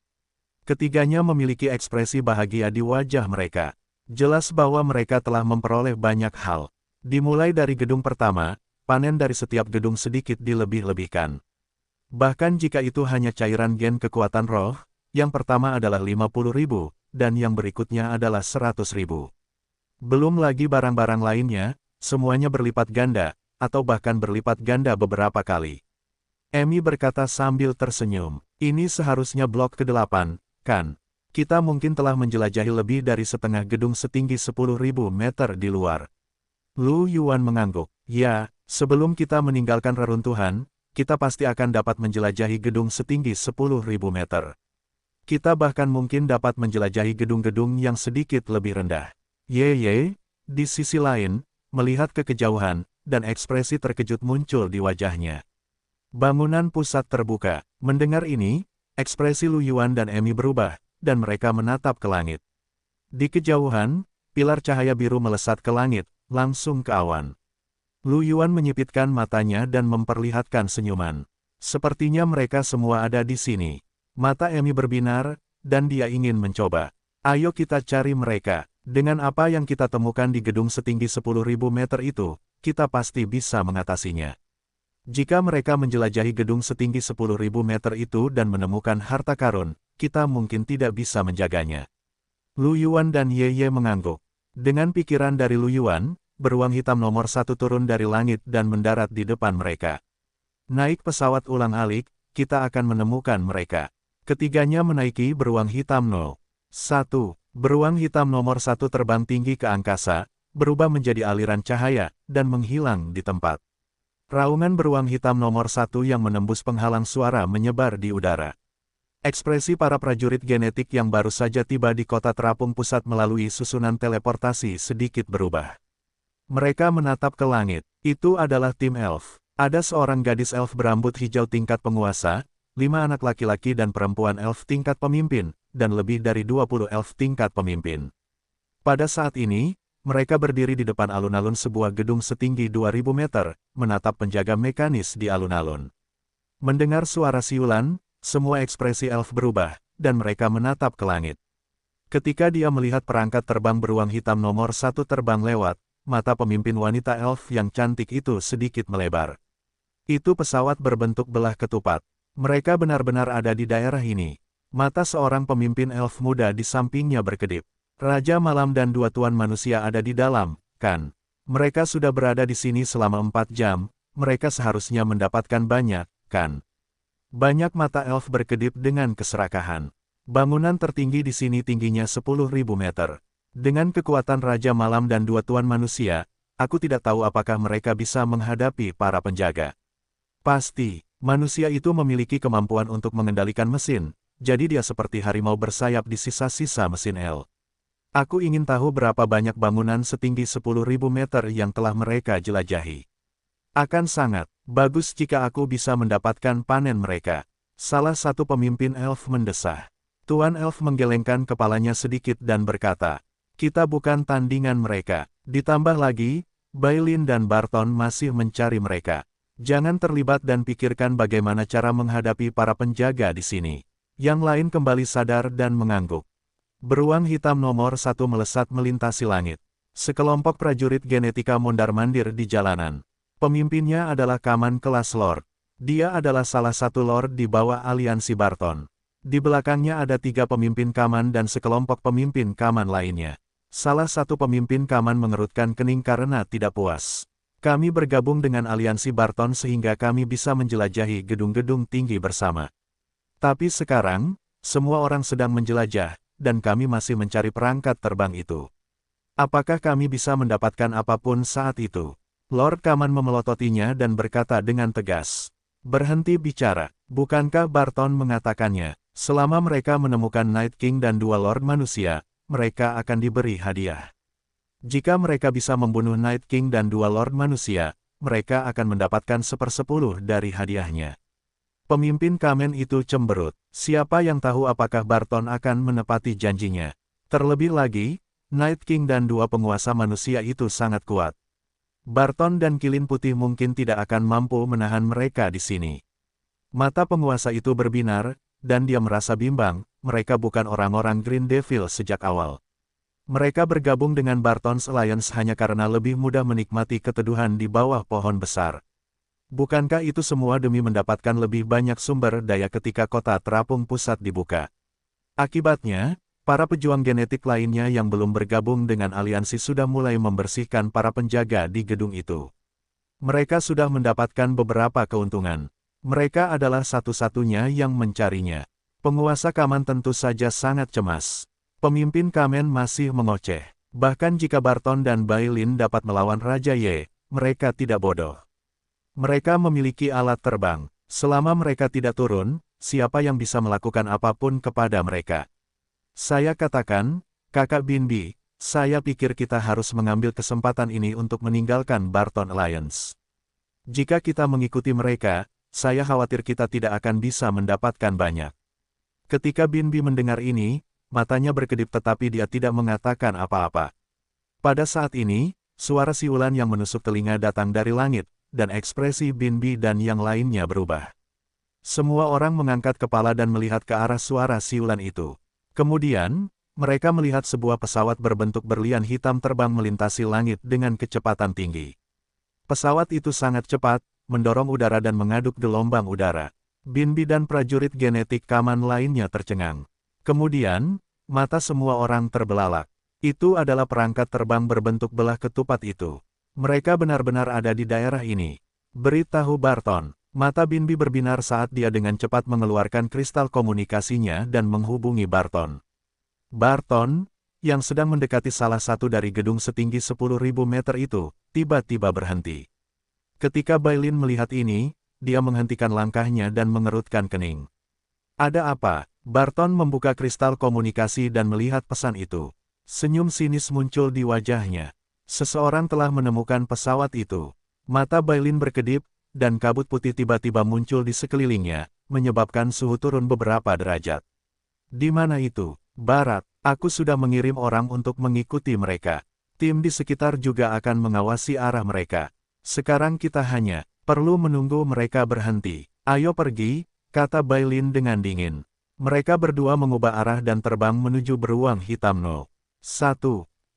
Ketiganya memiliki ekspresi bahagia di wajah mereka. Jelas bahwa mereka telah memperoleh banyak hal. Dimulai dari gedung pertama, panen dari setiap gedung sedikit dilebih-lebihkan. Bahkan jika itu hanya cairan gen kekuatan roh, yang pertama adalah 50.000, dan yang berikutnya adalah 100.000. Belum lagi barang-barang lainnya, semuanya berlipat ganda, atau bahkan berlipat ganda beberapa kali. Emi berkata sambil tersenyum, "Ini seharusnya blok ke-8, kan? Kita mungkin telah menjelajahi lebih dari setengah gedung setinggi 10.000 meter di luar." Lu Yuan mengangguk, "Ya, sebelum kita meninggalkan reruntuhan, kita pasti akan dapat menjelajahi gedung setinggi 10.000 meter. Kita bahkan mungkin dapat menjelajahi gedung-gedung yang sedikit lebih rendah." Ye, di sisi lain, melihat ke kejauhan, dan ekspresi terkejut muncul di wajahnya. Bangunan pusat terbuka. Mendengar ini, ekspresi Lu Yuan dan Emi berubah, dan mereka menatap ke langit. Di kejauhan, pilar cahaya biru melesat ke langit, langsung ke awan. Lu Yuan menyipitkan matanya dan memperlihatkan senyuman. Sepertinya mereka semua ada di sini. Mata Emi berbinar, dan dia ingin mencoba. "Ayo kita cari mereka. Dengan apa yang kita temukan di gedung setinggi 10.000 meter itu, kita pasti bisa mengatasinya. Jika mereka menjelajahi gedung setinggi 10.000 meter itu dan menemukan harta karun, kita mungkin tidak bisa menjaganya." Lu Yuan dan Ye mengangguk. Dengan pikiran dari Lu Yuan, beruang hitam nomor 1 turun dari langit dan mendarat di depan mereka. "Naik pesawat ulang-alik, kita akan menemukan mereka." Ketiganya menaiki beruang hitam 01. Beruang hitam nomor 1 terbang tinggi ke angkasa, berubah menjadi aliran cahaya, dan menghilang di tempat. Raungan beruang hitam nomor 1 yang menembus penghalang suara menyebar di udara. Ekspresi para prajurit genetik yang baru saja tiba di kota terapung pusat melalui susunan teleportasi sedikit berubah. Mereka menatap ke langit. Itu adalah tim elf. Ada seorang gadis elf berambut hijau tingkat penguasa, 5 anak laki-laki dan perempuan elf tingkat pemimpin, dan lebih dari 20 elf tingkat pemimpin. Pada saat ini, mereka berdiri di depan alun-alun sebuah gedung setinggi 2000 meter, menatap penjaga mekanis di alun-alun. Mendengar suara siulan, semua ekspresi elf berubah, dan mereka menatap ke langit. Ketika dia melihat perangkat terbang beruang hitam nomor 1 terbang lewat, mata pemimpin wanita elf yang cantik itu sedikit melebar. Itu pesawat berbentuk belah ketupat. Mereka benar-benar ada di daerah ini. Mata seorang pemimpin elf muda di sampingnya berkedip. Raja Malam dan 2 tuan manusia ada di dalam, kan? Mereka sudah berada di sini selama 4 jam, mereka seharusnya mendapatkan banyak, kan? Banyak mata elf berkedip dengan keserakahan. Bangunan tertinggi di sini tingginya 10.000 meter. Dengan kekuatan Raja Malam dan 2 tuan manusia, aku tidak tahu apakah mereka bisa menghadapi para penjaga. Pasti, manusia itu memiliki kemampuan untuk mengendalikan mesin, jadi dia seperti harimau bersayap di sisa-sisa mesin L. Aku ingin tahu berapa banyak bangunan setinggi 10.000 meter yang telah mereka jelajahi. Akan sangat bagus jika aku bisa mendapatkan panen mereka. Salah satu pemimpin elf mendesah. Tuan elf menggelengkan kepalanya sedikit dan berkata, kita bukan tandingan mereka. Ditambah lagi, Bailin dan Barton masih mencari mereka. Jangan terlibat dan pikirkan bagaimana cara menghadapi para penjaga di sini. Yang lain kembali sadar dan mengangguk. Beruang hitam nomor 1 melesat melintasi langit. Sekelompok prajurit genetika mondar-mandir di jalanan. Pemimpinnya adalah Kaman kelas Lord. Dia adalah salah satu Lord di bawah aliansi Barton. Di belakangnya ada 3 pemimpin Kaman dan sekelompok pemimpin Kaman lainnya. Salah satu pemimpin Kaman mengerutkan kening karena tidak puas. Kami bergabung dengan aliansi Barton sehingga kami bisa menjelajahi gedung-gedung tinggi bersama. Tapi sekarang, semua orang sedang menjelajah, dan kami masih mencari perangkat terbang itu. Apakah kami bisa mendapatkan apapun saat itu? Lord Kaman memelototinya dan berkata dengan tegas. Berhenti bicara, bukankah Barton mengatakannya, selama mereka menemukan Night King dan 2 Lord manusia, mereka akan diberi hadiah. Jika mereka bisa membunuh Night King dan 2 Lord manusia, mereka akan mendapatkan 1/10 dari hadiahnya. Pemimpin Kamen itu cemberut. Siapa yang tahu apakah Barton akan menepati janjinya? Terlebih lagi, Night King dan 2 penguasa manusia itu sangat kuat. Barton dan Kilin Putih mungkin tidak akan mampu menahan mereka di sini. Mata penguasa itu berbinar, dan dia merasa bimbang, mereka bukan orang-orang Green Devil sejak awal. Mereka bergabung dengan Barton's Alliance hanya karena lebih mudah menikmati keteduhan di bawah pohon besar. Bukankah itu semua demi mendapatkan lebih banyak sumber daya ketika kota terapung pusat dibuka? Akibatnya, para pejuang genetik lainnya yang belum bergabung dengan aliansi sudah mulai membersihkan para penjaga di gedung itu. Mereka sudah mendapatkan beberapa keuntungan. Mereka adalah satu-satunya yang mencarinya. Penguasa Kaman tentu saja sangat cemas. Pemimpin Kamen masih mengoceh. Bahkan jika Barton dan Bailin dapat melawan Raja Ye, mereka tidak bodoh. Mereka memiliki alat terbang. Selama mereka tidak turun, siapa yang bisa melakukan apapun kepada mereka? Saya katakan, Kakak Binbi, saya pikir kita harus mengambil kesempatan ini untuk meninggalkan Barton Alliance. Jika kita mengikuti mereka, saya khawatir kita tidak akan bisa mendapatkan banyak. Ketika Binbi mendengar ini, matanya berkedip tetapi dia tidak mengatakan apa-apa. Pada saat ini, suara siulan yang menusuk telinga datang dari langit, dan ekspresi Binbi dan yang lainnya berubah. Semua orang mengangkat kepala dan melihat ke arah suara siulan itu. Kemudian, mereka melihat sebuah pesawat berbentuk berlian hitam terbang melintasi langit dengan kecepatan tinggi. Pesawat itu sangat cepat, mendorong udara dan mengaduk gelombang udara. Binbi dan prajurit genetik Kaman lainnya tercengang. Kemudian, mata semua orang terbelalak. Itu adalah perangkat terbang berbentuk belah ketupat itu. Mereka benar-benar ada di daerah ini. Beritahu Barton. Mata Binbi berbinar saat dia dengan cepat mengeluarkan kristal komunikasinya dan menghubungi Barton. Barton, yang sedang mendekati salah satu dari gedung setinggi 10.000 meter itu, tiba-tiba berhenti. Ketika Bailin melihat ini, dia menghentikan langkahnya dan mengerutkan kening. Ada apa? Barton membuka kristal komunikasi dan melihat pesan itu. Senyum sinis muncul di wajahnya. Seseorang telah menemukan pesawat itu. Mata Bailin berkedip, dan kabut putih tiba-tiba muncul di sekelilingnya, menyebabkan suhu turun beberapa derajat. Di mana itu? Barat. Aku sudah mengirim orang untuk mengikuti mereka. Tim di sekitar juga akan mengawasi arah mereka. Sekarang kita hanya perlu menunggu mereka berhenti. Ayo pergi, kata Bailin dengan dingin. Mereka berdua mengubah arah dan terbang menuju beruang hitam 01.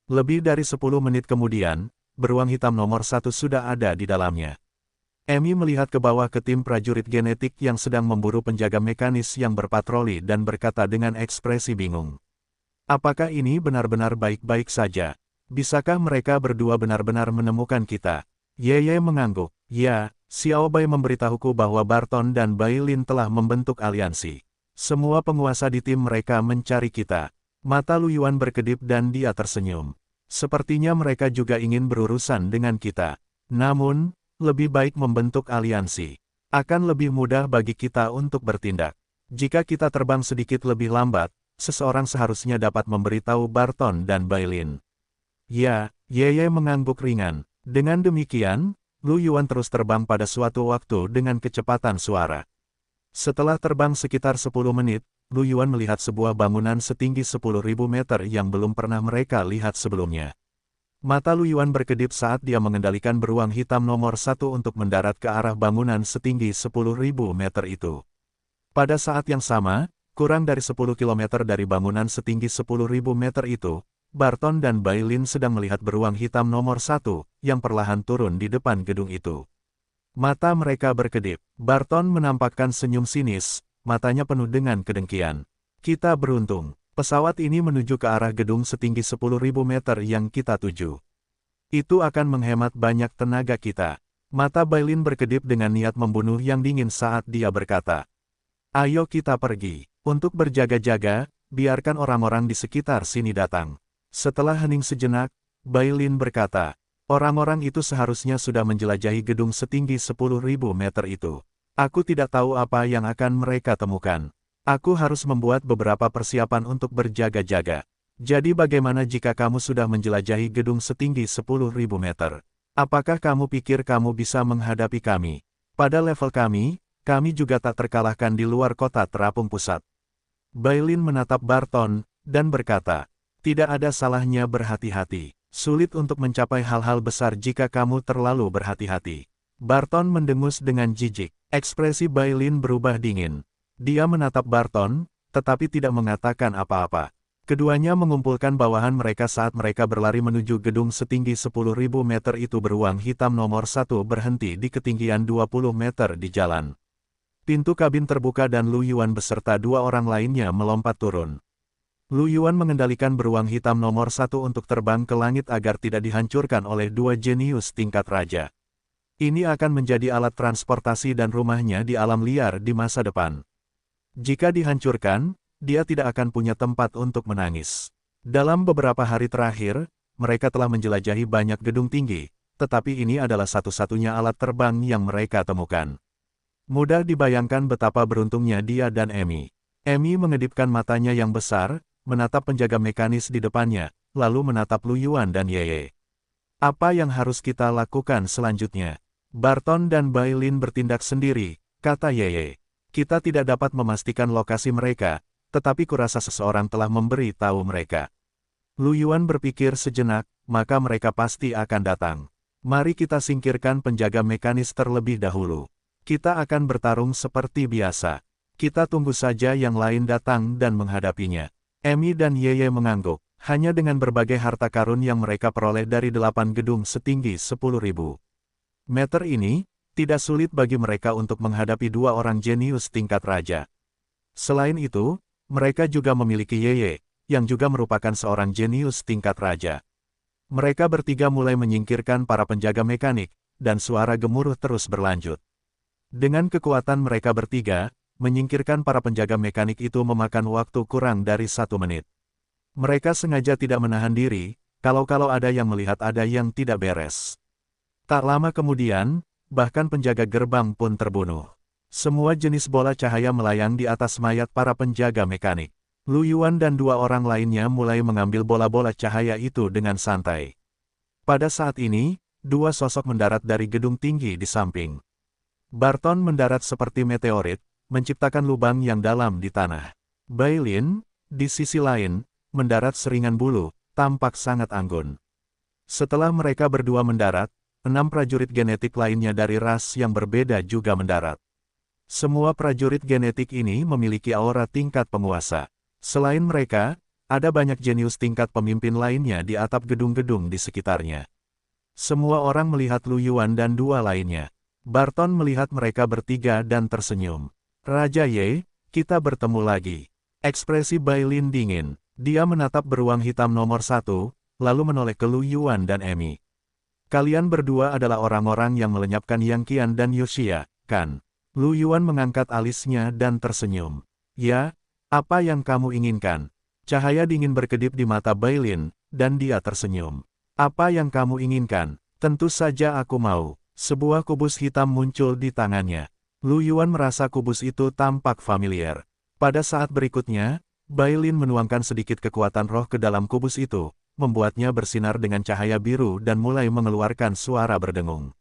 Lebih dari 10 menit kemudian, beruang hitam nomor 1 sudah ada di dalamnya. Amy melihat ke bawah ke tim prajurit genetik yang sedang memburu penjaga mekanis yang berpatroli dan berkata dengan ekspresi bingung. Apakah ini benar-benar baik-baik saja? Bisakah mereka berdua benar-benar menemukan kita? Yeye mengangguk. Ya, Xiao Bai memberitahuku bahwa Barton dan Bailin telah membentuk aliansi. Semua penguasa di tim mereka mencari kita. Mata Lu Yuan berkedip dan dia tersenyum. Sepertinya mereka juga ingin berurusan dengan kita. Namun, lebih baik membentuk aliansi. Akan lebih mudah bagi kita untuk bertindak. Jika kita terbang sedikit lebih lambat, seseorang seharusnya dapat memberitahu Barton dan Bailin. Ya, Yeye mengangguk ringan. Dengan demikian, Lu Yuan terus terbang pada suatu waktu dengan kecepatan suara. Setelah terbang sekitar 10 menit, Lu Yuan melihat sebuah bangunan setinggi 10.000 meter yang belum pernah mereka lihat sebelumnya. Mata Lu Yuan berkedip saat dia mengendalikan beruang hitam nomor 1 untuk mendarat ke arah bangunan setinggi 10.000 meter itu. Pada saat yang sama, kurang dari 10 km dari bangunan setinggi 10.000 meter itu, Barton dan Bailin sedang melihat beruang hitam nomor 1, yang perlahan turun di depan gedung itu. Mata mereka berkedip. Barton menampakkan senyum sinis, matanya penuh dengan kedengkian. Kita beruntung. Pesawat ini menuju ke arah gedung setinggi 10.000 meter yang kita tuju. Itu akan menghemat banyak tenaga kita. Mata Bailin berkedip dengan niat membunuh yang dingin saat dia berkata. Ayo kita pergi. Untuk berjaga-jaga, biarkan orang-orang di sekitar sini datang. Setelah hening sejenak, Bailin berkata, orang-orang itu seharusnya sudah menjelajahi gedung setinggi 10.000 meter itu. Aku tidak tahu apa yang akan mereka temukan. Aku harus membuat beberapa persiapan untuk berjaga-jaga. Jadi bagaimana jika kamu sudah menjelajahi gedung setinggi 10.000 meter? Apakah kamu pikir kamu bisa menghadapi kami? Pada level kami juga tak terkalahkan di luar kota terapung pusat. Bailin menatap Barton, dan berkata, tidak ada salahnya berhati-hati. Sulit untuk mencapai hal-hal besar jika kamu terlalu berhati-hati. Barton mendengus dengan jijik. Ekspresi Bailin berubah dingin. Dia menatap Barton, tetapi tidak mengatakan apa-apa. Keduanya mengumpulkan bawahan mereka saat mereka berlari menuju gedung setinggi 10.000 meter itu. Beruang hitam nomor 1 berhenti di ketinggian 20 meter di jalan. Pintu kabin terbuka dan Lu Yuan beserta 2 orang lainnya melompat turun. Lu Yuan mengendalikan beruang hitam nomor 1 untuk terbang ke langit agar tidak dihancurkan oleh 2 jenius tingkat raja. Ini akan menjadi alat transportasi dan rumahnya di alam liar di masa depan. Jika dihancurkan, dia tidak akan punya tempat untuk menangis. Dalam beberapa hari terakhir, mereka telah menjelajahi banyak gedung tinggi, tetapi ini adalah satu-satunya alat terbang yang mereka temukan. Mudah dibayangkan betapa beruntungnya dia dan Amy. Amy mengedipkan matanya yang besar, menatap penjaga mekanis di depannya, lalu menatap Lu Yuan dan Yeye. Apa yang harus kita lakukan selanjutnya? Barton dan Bailin bertindak sendiri, kata Yeye. Kita tidak dapat memastikan lokasi mereka, tetapi kurasa seseorang telah memberi tahu mereka. Lu Yuan berpikir sejenak, maka mereka pasti akan datang. Mari kita singkirkan penjaga mekanis terlebih dahulu. Kita akan bertarung seperti biasa. Kita tunggu saja yang lain datang dan menghadapinya. Amy dan Yeye mengangguk. Hanya dengan berbagai harta karun yang mereka peroleh dari 8 gedung setinggi 10.000 meter ini, tidak sulit bagi mereka untuk menghadapi 2 orang jenius tingkat raja. Selain itu, mereka juga memiliki Yeye, yang juga merupakan seorang jenius tingkat raja. Mereka bertiga mulai menyingkirkan para penjaga mekanik, dan suara gemuruh terus berlanjut. Dengan kekuatan mereka bertiga, menyingkirkan para penjaga mekanik itu memakan waktu kurang dari 1 menit. Mereka sengaja tidak menahan diri, kalau-kalau ada yang melihat ada yang tidak beres. Tak lama kemudian, bahkan penjaga gerbang pun terbunuh. Semua jenis bola cahaya melayang di atas mayat para penjaga mekanik. Lu Yuan dan dua orang lainnya mulai mengambil bola-bola cahaya itu dengan santai. Pada saat ini, dua sosok mendarat dari gedung tinggi di samping. Barton mendarat seperti meteorit, menciptakan lubang yang dalam di tanah. Bailin, di sisi lain, mendarat seringan bulu, tampak sangat anggun. Setelah mereka berdua mendarat, 6 prajurit genetik lainnya dari ras yang berbeda juga mendarat. Semua prajurit genetik ini memiliki aura tingkat penguasa. Selain mereka, ada banyak jenius tingkat pemimpin lainnya di atap gedung-gedung di sekitarnya. Semua orang melihat Lu Yuan dan dua lainnya. Barton melihat mereka bertiga dan tersenyum. Raja Ye, kita bertemu lagi. Ekspresi Bailin dingin. Dia menatap beruang hitam nomor 1, lalu menoleh ke Lu Yuan dan Emi. Kalian berdua adalah orang-orang yang melenyapkan Yang Qian dan Yoshia, kan? Lu Yuan mengangkat alisnya dan tersenyum. Ya, apa yang kamu inginkan? Cahaya dingin berkedip di mata Bailin, dan dia tersenyum. Apa yang kamu inginkan? Tentu saja aku mau. Sebuah kubus hitam muncul di tangannya. Lu Yuan merasa kubus itu tampak familiar. Pada saat berikutnya, Bailin menuangkan sedikit kekuatan roh ke dalam kubus itu, membuatnya bersinar dengan cahaya biru dan mulai mengeluarkan suara berdengung.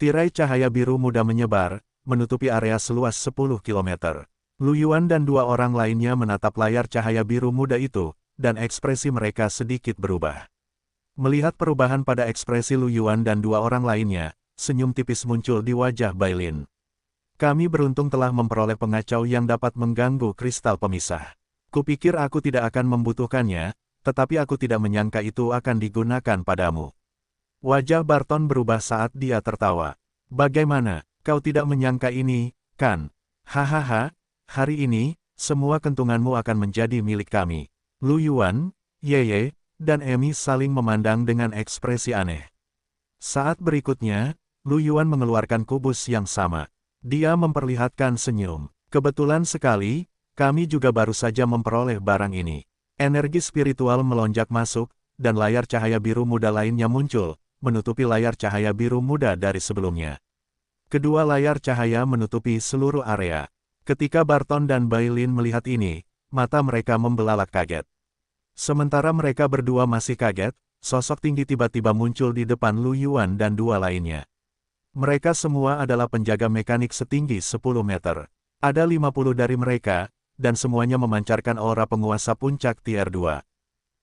Tirai cahaya biru muda menyebar, menutupi area seluas 10 km. Lu Yuan dan dua orang lainnya menatap layar cahaya biru muda itu, dan ekspresi mereka sedikit berubah. Melihat perubahan pada ekspresi Lu Yuan dan dua orang lainnya, senyum tipis muncul di wajah Bailin. Kami beruntung telah memperoleh pengacau yang dapat mengganggu kristal pemisah. Kupikir aku tidak akan membutuhkannya, tetapi aku tidak menyangka itu akan digunakan padamu. Wajah Barton berubah saat dia tertawa. Bagaimana, kau tidak menyangka ini, kan? Hahaha, hari ini, semua kentunganmu akan menjadi milik kami. Lu Yuan, Yeye, dan Emi saling memandang dengan ekspresi aneh. Saat berikutnya, Lu Yuan mengeluarkan kubus yang sama. Dia memperlihatkan senyum. Kebetulan sekali, kami juga baru saja memperoleh barang ini. Energi spiritual melonjak masuk, dan layar cahaya biru muda lainnya muncul, menutupi layar cahaya biru muda dari sebelumnya. Kedua layar cahaya menutupi seluruh area. Ketika Barton dan Bailin melihat ini, mata mereka membelalak kaget. Sementara mereka berdua masih kaget, sosok tinggi tiba-tiba muncul di depan Lu Yuan dan dua lainnya. Mereka semua adalah penjaga mekanik setinggi 10 meter. Ada 50 dari mereka, dan semuanya memancarkan aura penguasa puncak tier 2.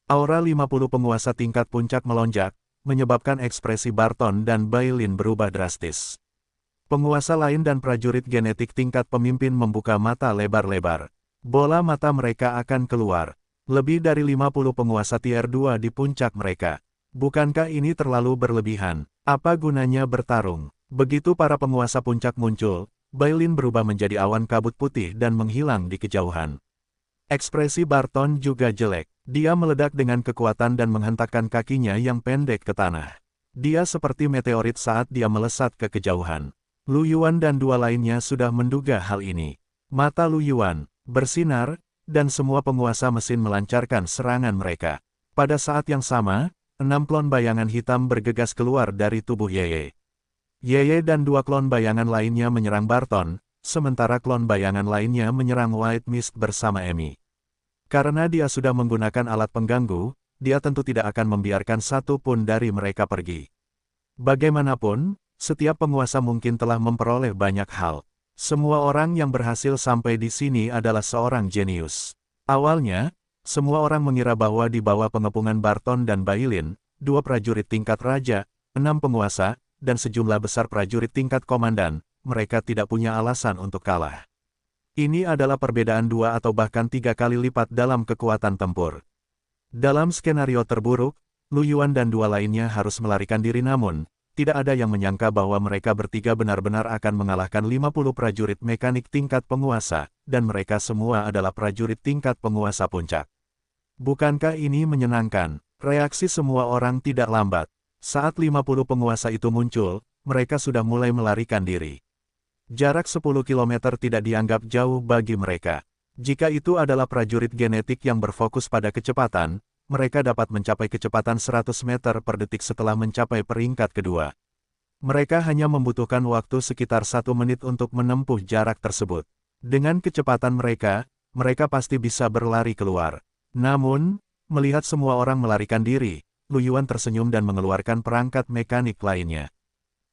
Aura 50 penguasa tingkat puncak melonjak, menyebabkan ekspresi Barton dan Bailin berubah drastis. Penguasa lain dan prajurit genetik tingkat pemimpin membuka mata lebar-lebar. Bola mata mereka akan keluar. Lebih dari 50 penguasa tier 2 di puncak mereka. Bukankah ini terlalu berlebihan? Apa gunanya bertarung? Begitu para penguasa puncak muncul, Bailin berubah menjadi awan kabut putih dan menghilang di kejauhan. Ekspresi Barton juga jelek. Dia meledak dengan kekuatan dan menghentakkan kakinya yang pendek ke tanah. Dia seperti meteorit saat dia melesat ke kejauhan. Lu Yuan dan dua lainnya sudah menduga hal ini. Mata Lu Yuan bersinar, dan semua penguasa mesin melancarkan serangan mereka. Pada saat yang sama, 6 klon bayangan hitam bergegas keluar dari tubuh Yeye. Yeye dan dua klon bayangan lainnya menyerang Barton, sementara klon bayangan lainnya menyerang White Mist bersama Emi. Karena dia sudah menggunakan alat pengganggu, dia tentu tidak akan membiarkan satu pun dari mereka pergi. Bagaimanapun, setiap penguasa mungkin telah memperoleh banyak hal. Semua orang yang berhasil sampai di sini adalah seorang jenius. Awalnya, semua orang mengira bahwa di bawah pengepungan Barton dan Bailin, dua prajurit tingkat raja, 6 penguasa, dan sejumlah besar prajurit tingkat komandan, mereka tidak punya alasan untuk kalah. Ini adalah perbedaan 2 atau bahkan 3 kali lipat dalam kekuatan tempur. Dalam skenario terburuk, Lu Yuan dan dua lainnya harus melarikan diri namun, tidak ada yang menyangka bahwa mereka bertiga benar-benar akan mengalahkan 50 prajurit mekanik tingkat penguasa, dan mereka semua adalah prajurit tingkat penguasa puncak. Bukankah ini menyenangkan? Reaksi semua orang tidak lambat. Saat 50 penguasa itu muncul, mereka sudah mulai melarikan diri. Jarak 10 km tidak dianggap jauh bagi mereka. Jika itu adalah prajurit genetik yang berfokus pada kecepatan, mereka dapat mencapai kecepatan 100 meter per detik setelah mencapai peringkat kedua. Mereka hanya membutuhkan waktu sekitar 1 menit untuk menempuh jarak tersebut. Dengan kecepatan mereka, mereka pasti bisa berlari keluar. Namun, melihat semua orang melarikan diri, Lu Yuan tersenyum dan mengeluarkan perangkat mekanik lainnya.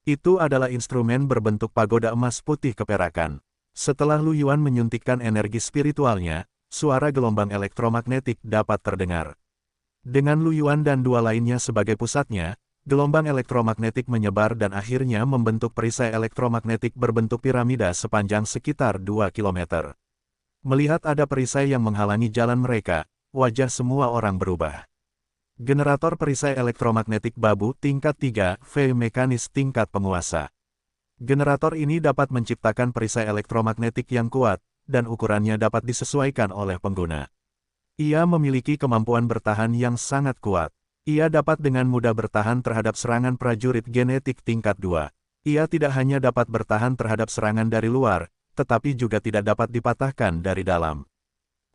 Itu adalah instrumen berbentuk pagoda emas putih keperakan. Setelah Lu Yuan menyuntikkan energi spiritualnya, suara gelombang elektromagnetik dapat terdengar. Dengan Lu Yuan dan dua lainnya sebagai pusatnya, gelombang elektromagnetik menyebar dan akhirnya membentuk perisai elektromagnetik berbentuk piramida sepanjang sekitar 2 km. Melihat ada perisai yang menghalangi jalan mereka, wajah semua orang berubah. Generator perisai elektromagnetik babu tingkat 3, V mekanis tingkat penguasa. Generator ini dapat menciptakan perisai elektromagnetik yang kuat, dan ukurannya dapat disesuaikan oleh pengguna. Ia memiliki kemampuan bertahan yang sangat kuat. Ia dapat dengan mudah bertahan terhadap serangan prajurit genetik tingkat 2. Ia tidak hanya dapat bertahan terhadap serangan dari luar, tetapi juga tidak dapat dipatahkan dari dalam.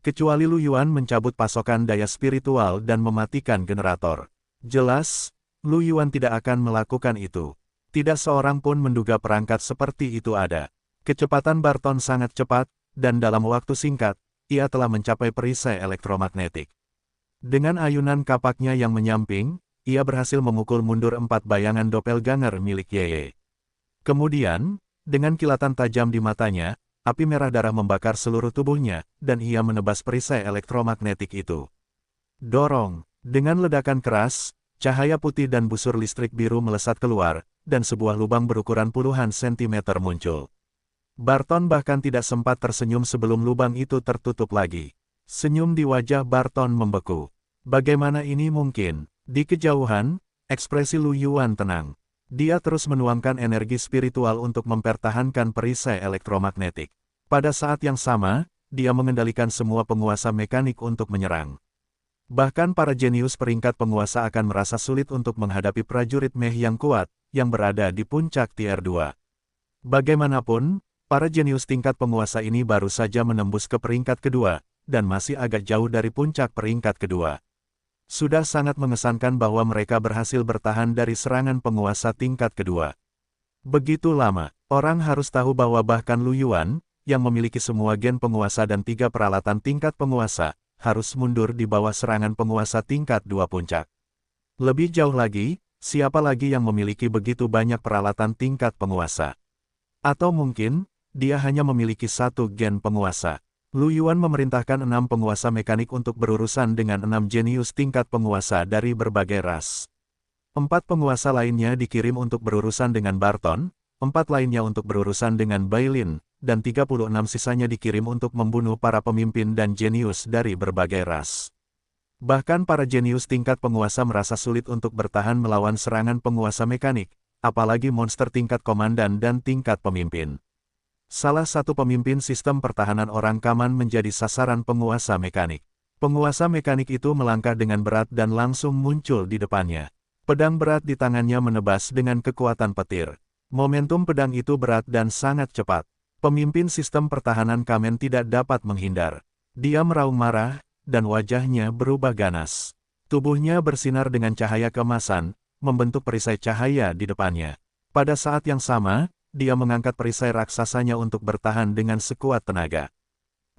Kecuali Lu Yuan mencabut pasokan daya spiritual dan mematikan generator. Jelas, Lu Yuan tidak akan melakukan itu. Tidak seorang pun menduga perangkat seperti itu ada. Kecepatan Barton sangat cepat, dan dalam waktu singkat, ia telah mencapai perisai elektromagnetik. Dengan ayunan kapaknya yang menyamping, ia berhasil memukul mundur 4 bayangan doppelganger milik Yeye. Kemudian, dengan kilatan tajam di matanya, api merah darah membakar seluruh tubuhnya, dan ia menebas perisai elektromagnetik itu. Dorong! Dengan ledakan keras, cahaya putih dan busur listrik biru melesat keluar, dan sebuah lubang berukuran puluhan sentimeter muncul. Barton bahkan tidak sempat tersenyum sebelum lubang itu tertutup lagi. Senyum di wajah Barton membeku. Bagaimana ini mungkin? Di kejauhan, ekspresi Lu Yuan tenang. Dia terus menuangkan energi spiritual untuk mempertahankan perisai elektromagnetik. Pada saat yang sama, dia mengendalikan semua penguasa mekanik untuk menyerang. Bahkan para jenius peringkat penguasa akan merasa sulit untuk menghadapi prajurit meh yang kuat, yang berada di puncak tier 2. Bagaimanapun, para jenius tingkat penguasa ini baru saja menembus ke peringkat kedua, dan masih agak jauh dari puncak peringkat kedua. Sudah sangat mengesankan bahwa mereka berhasil bertahan dari serangan penguasa tingkat kedua. Begitu lama, orang harus tahu bahwa bahkan Lu Yuan, yang memiliki semua gen penguasa dan 3 peralatan tingkat penguasa, harus mundur di bawah serangan penguasa tingkat 2 puncak. Lebih jauh lagi, siapa lagi yang memiliki begitu banyak peralatan tingkat penguasa? Atau mungkin, dia hanya memiliki 1 gen penguasa. Lu Yuan memerintahkan 6 penguasa mekanik untuk berurusan dengan 6 jenius tingkat penguasa dari berbagai ras. 4 penguasa lainnya dikirim untuk berurusan dengan Barton, 4 lainnya untuk berurusan dengan Bailin, dan 36 sisanya dikirim untuk membunuh para pemimpin dan jenius dari berbagai ras. Bahkan para jenius tingkat penguasa merasa sulit untuk bertahan melawan serangan penguasa mekanik, apalagi monster tingkat komandan dan tingkat pemimpin. Salah satu pemimpin sistem pertahanan orang Kaman menjadi sasaran penguasa mekanik. Penguasa mekanik itu melangkah dengan berat dan langsung muncul di depannya. Pedang berat di tangannya menebas dengan kekuatan petir. Momentum pedang itu berat dan sangat cepat. Pemimpin sistem pertahanan Kamen tidak dapat menghindar. Dia meraung marah, dan wajahnya berubah ganas. Tubuhnya bersinar dengan cahaya keemasan, membentuk perisai cahaya di depannya. Pada saat yang sama, dia mengangkat perisai raksasanya untuk bertahan dengan sekuat tenaga.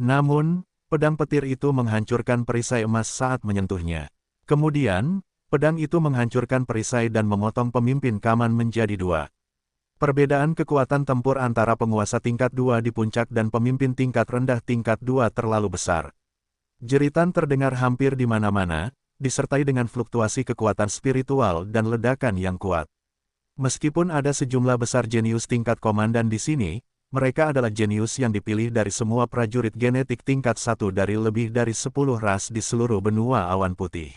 Namun, pedang petir itu menghancurkan perisai emas saat menyentuhnya. Kemudian, pedang itu menghancurkan perisai dan memotong pemimpin Kaman menjadi 2. Perbedaan kekuatan tempur antara penguasa tingkat 2 di puncak dan pemimpin tingkat rendah tingkat 2 terlalu besar. Jeritan terdengar hampir di mana-mana, disertai dengan fluktuasi kekuatan spiritual dan ledakan yang kuat. Meskipun ada sejumlah besar jenius tingkat komandan di sini, mereka adalah jenius yang dipilih dari semua prajurit genetik tingkat 1 dari lebih dari 10 ras di seluruh benua awan putih.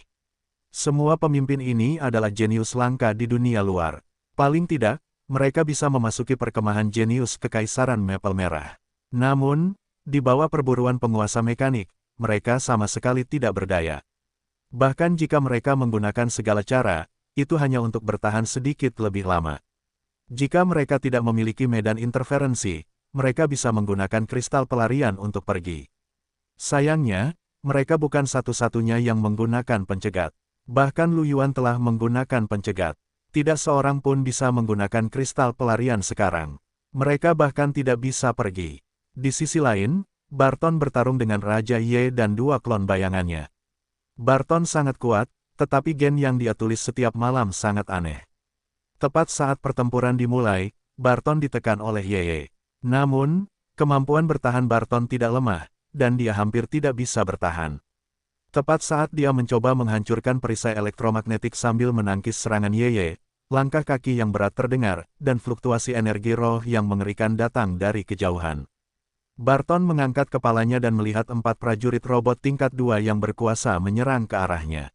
Semua pemimpin ini adalah jenius langka di dunia luar. Paling tidak, mereka bisa memasuki perkemahan jenius Kekaisaran Maple Merah. Namun, di bawah perburuan penguasa mekanik, mereka sama sekali tidak berdaya. Bahkan jika mereka menggunakan segala cara, itu hanya untuk bertahan sedikit lebih lama. Jika mereka tidak memiliki medan interferensi, mereka bisa menggunakan kristal pelarian untuk pergi. Sayangnya, mereka bukan satu-satunya yang menggunakan pencegat. Bahkan Lu Yuan telah menggunakan pencegat. Tidak seorang pun bisa menggunakan kristal pelarian sekarang. Mereka bahkan tidak bisa pergi. Di sisi lain, Barton bertarung dengan Raja Ye dan dua klon bayangannya. Barton sangat kuat, tetapi gen yang dia tulis setiap malam sangat aneh. Tepat saat pertempuran dimulai, Barton ditekan oleh Ye. Namun, kemampuan bertahan Barton tidak lemah, dan dia hampir tidak bisa bertahan. Tepat saat dia mencoba menghancurkan perisai elektromagnetik sambil menangkis serangan Ye, langkah kaki yang berat terdengar, dan fluktuasi energi roh yang mengerikan datang dari kejauhan. Barton mengangkat kepalanya dan melihat 4 prajurit robot tingkat 2 yang berkuasa menyerang ke arahnya.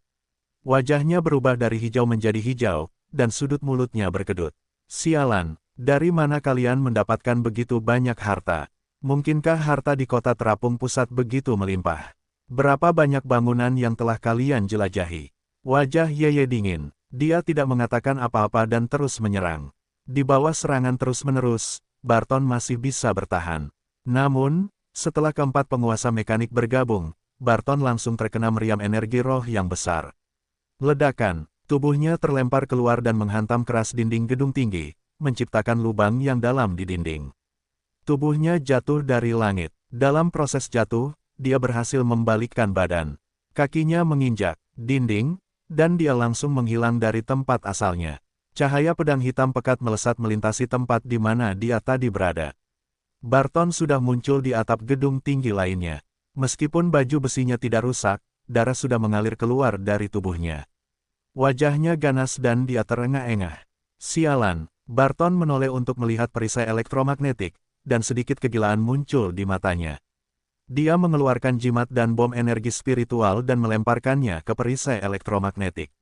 Wajahnya berubah dari hijau menjadi hijau, dan sudut mulutnya berkedut. Sialan, dari mana kalian mendapatkan begitu banyak harta? Mungkinkah harta di kota terapung pusat begitu melimpah? Berapa banyak bangunan yang telah kalian jelajahi? Wajah Ye dingin. Dia tidak mengatakan apa-apa dan terus menyerang. Di bawah serangan terus-menerus, Barton masih bisa bertahan. Namun, setelah keempat penguasa mekanik bergabung, Barton langsung terkena meriam energi roh yang besar. Ledakan, tubuhnya terlempar keluar dan menghantam keras dinding gedung tinggi, menciptakan lubang yang dalam di dinding. Tubuhnya jatuh dari langit. Dalam proses jatuh, dia berhasil membalikkan badan. Kakinya menginjak dinding, dan dia langsung menghilang dari tempat asalnya. Cahaya pedang hitam pekat melesat melintasi tempat di mana dia tadi berada. Barton sudah muncul di atap gedung tinggi lainnya. Meskipun baju besinya tidak rusak, darah sudah mengalir keluar dari tubuhnya. Wajahnya ganas dan dia terengah-engah. Sialan, Barton menoleh untuk melihat perisai elektromagnetik, dan sedikit kegilaan muncul di matanya. Dia mengeluarkan jimat dan bom energi spiritual dan melemparkannya ke perisai elektromagnetik.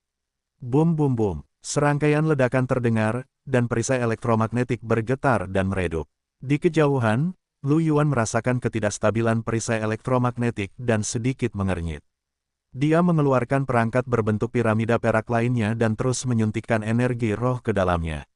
Bum bum bum, serangkaian ledakan terdengar, dan perisai elektromagnetik bergetar dan meredup. Di kejauhan, Lu Yuan merasakan ketidakstabilan perisai elektromagnetik dan sedikit mengernyit. Dia mengeluarkan perangkat berbentuk piramida perak lainnya dan terus menyuntikkan energi roh ke dalamnya.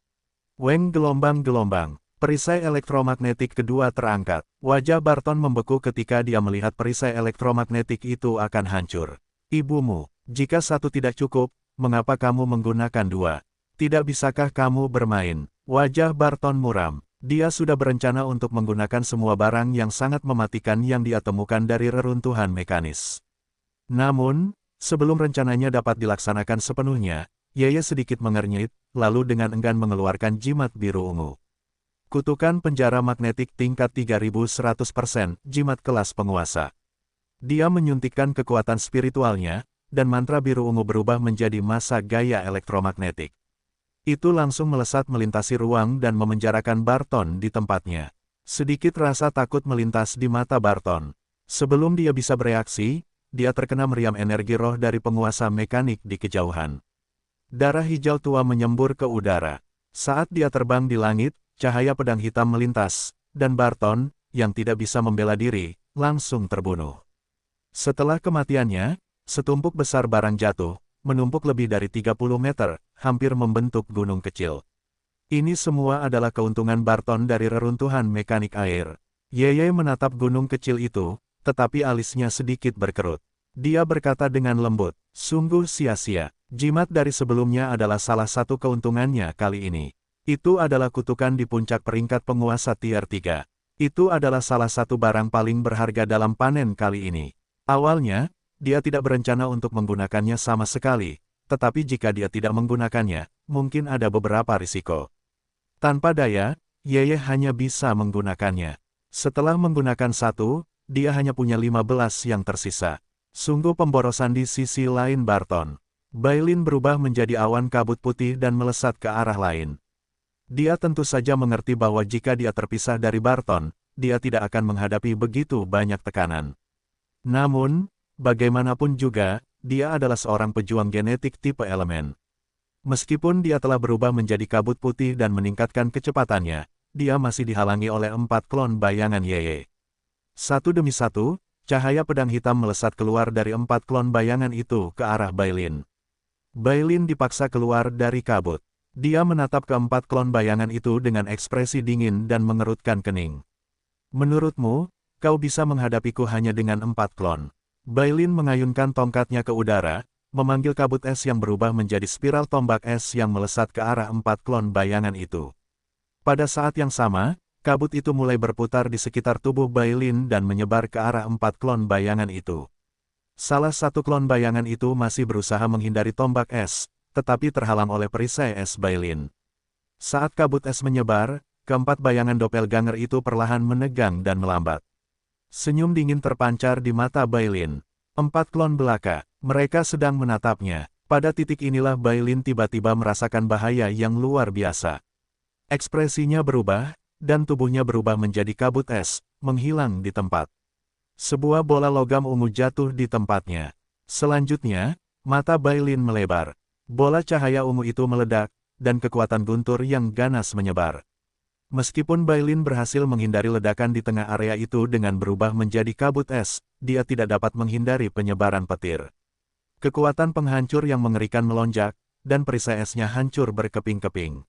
Weng gelombang-gelombang, perisai elektromagnetik kedua terangkat. Wajah Barton membeku ketika dia melihat perisai elektromagnetik itu akan hancur. Ibumu, jika satu tidak cukup, mengapa kamu menggunakan dua? Tidak bisakah kamu bermain? Wajah Barton muram. Dia sudah berencana untuk menggunakan semua barang yang sangat mematikan yang dia temukan dari reruntuhan mekanis. Namun, sebelum rencananya dapat dilaksanakan sepenuhnya, Ye sedikit mengernyit, lalu dengan enggan mengeluarkan jimat biru ungu. Kutukan penjara magnetik tingkat 3100%, jimat kelas penguasa. Dia menyuntikkan kekuatan spiritualnya, dan mantra biru ungu berubah menjadi massa gaya elektromagnetik. Itu langsung melesat melintasi ruang dan memenjarakan Barton di tempatnya. Sedikit rasa takut melintas di mata Barton. Sebelum dia bisa bereaksi, dia terkena meriam energi roh dari penguasa mekanik di kejauhan. Darah hijau tua menyembur ke udara. Saat dia terbang di langit, cahaya pedang hitam melintas, dan Barton, yang tidak bisa membela diri, langsung terbunuh. Setelah kematiannya, setumpuk besar barang jatuh, menumpuk lebih dari 30 meter, hampir membentuk gunung kecil. Ini semua adalah keuntungan Barton dari reruntuhan mekanik air. Ye menatap gunung kecil itu, tetapi alisnya sedikit berkerut. Dia berkata dengan lembut, sungguh sia-sia. Jimat dari sebelumnya adalah salah satu keuntungannya kali ini. Itu adalah kutukan di puncak peringkat penguasa tier 3. Itu adalah salah satu barang paling berharga dalam panen kali ini. Awalnya, dia tidak berencana untuk menggunakannya sama sekali, tetapi jika dia tidak menggunakannya, mungkin ada beberapa risiko. Tanpa daya, Ye hanya bisa menggunakannya. Setelah menggunakan satu, dia hanya punya 15 yang tersisa. Sungguh pemborosan di sisi lain Barton. Bailin berubah menjadi awan kabut putih dan melesat ke arah lain. Dia tentu saja mengerti bahwa jika dia terpisah dari Barton, dia tidak akan menghadapi begitu banyak tekanan. Namun, bagaimanapun juga, dia adalah seorang pejuang genetik tipe elemen. Meskipun dia telah berubah menjadi kabut putih dan meningkatkan kecepatannya, dia masih dihalangi oleh 4 klon bayangan Ye. Satu demi satu, cahaya pedang hitam melesat keluar dari 4 klon bayangan itu ke arah Bailin. Bailin dipaksa keluar dari kabut. Dia menatap keempat klon bayangan itu dengan ekspresi dingin dan mengerutkan kening. Menurutmu, kau bisa menghadapiku hanya dengan 4 klon. Bailin mengayunkan tongkatnya ke udara, memanggil kabut es yang berubah menjadi spiral tombak es yang melesat ke arah 4 klon bayangan itu. Pada saat yang sama, kabut itu mulai berputar di sekitar tubuh Bailin dan menyebar ke arah 4 klon bayangan itu. Salah satu klon bayangan itu masih berusaha menghindari tombak es, tetapi terhalang oleh perisai es Bailin. Saat kabut es menyebar, keempat bayangan doppelganger itu perlahan menegang dan melambat. Senyum dingin terpancar di mata Bailin. 4 klon belaka, mereka sedang menatapnya. Pada titik inilah Bailin tiba-tiba merasakan bahaya yang luar biasa. Ekspresinya berubah, dan tubuhnya berubah menjadi kabut es, menghilang di tempat. Sebuah bola logam ungu jatuh di tempatnya. Selanjutnya, mata Bailin melebar. Bola cahaya ungu itu meledak, dan kekuatan guntur yang ganas menyebar. Meskipun Bailin berhasil menghindari ledakan di tengah area itu dengan berubah menjadi kabut es, dia tidak dapat menghindari penyebaran petir. Kekuatan penghancur yang mengerikan melonjak, dan perisai esnya hancur berkeping-keping.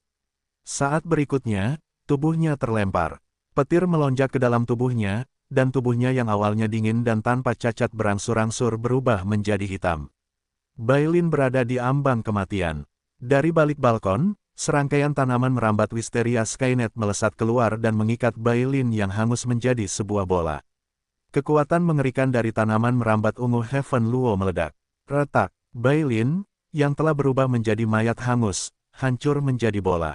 Saat berikutnya, tubuhnya terlempar. Petir melonjak ke dalam tubuhnya, dan tubuhnya yang awalnya dingin dan tanpa cacat berangsur-angsur berubah menjadi hitam. Bailin berada di ambang kematian. Dari balik balkon, serangkaian tanaman merambat Wisteria Skynet melesat keluar dan mengikat Bailin yang hangus menjadi sebuah bola. Kekuatan mengerikan dari tanaman merambat ungu Heaven Luo meledak. Retak, Bailin, yang telah berubah menjadi mayat hangus, hancur menjadi bola.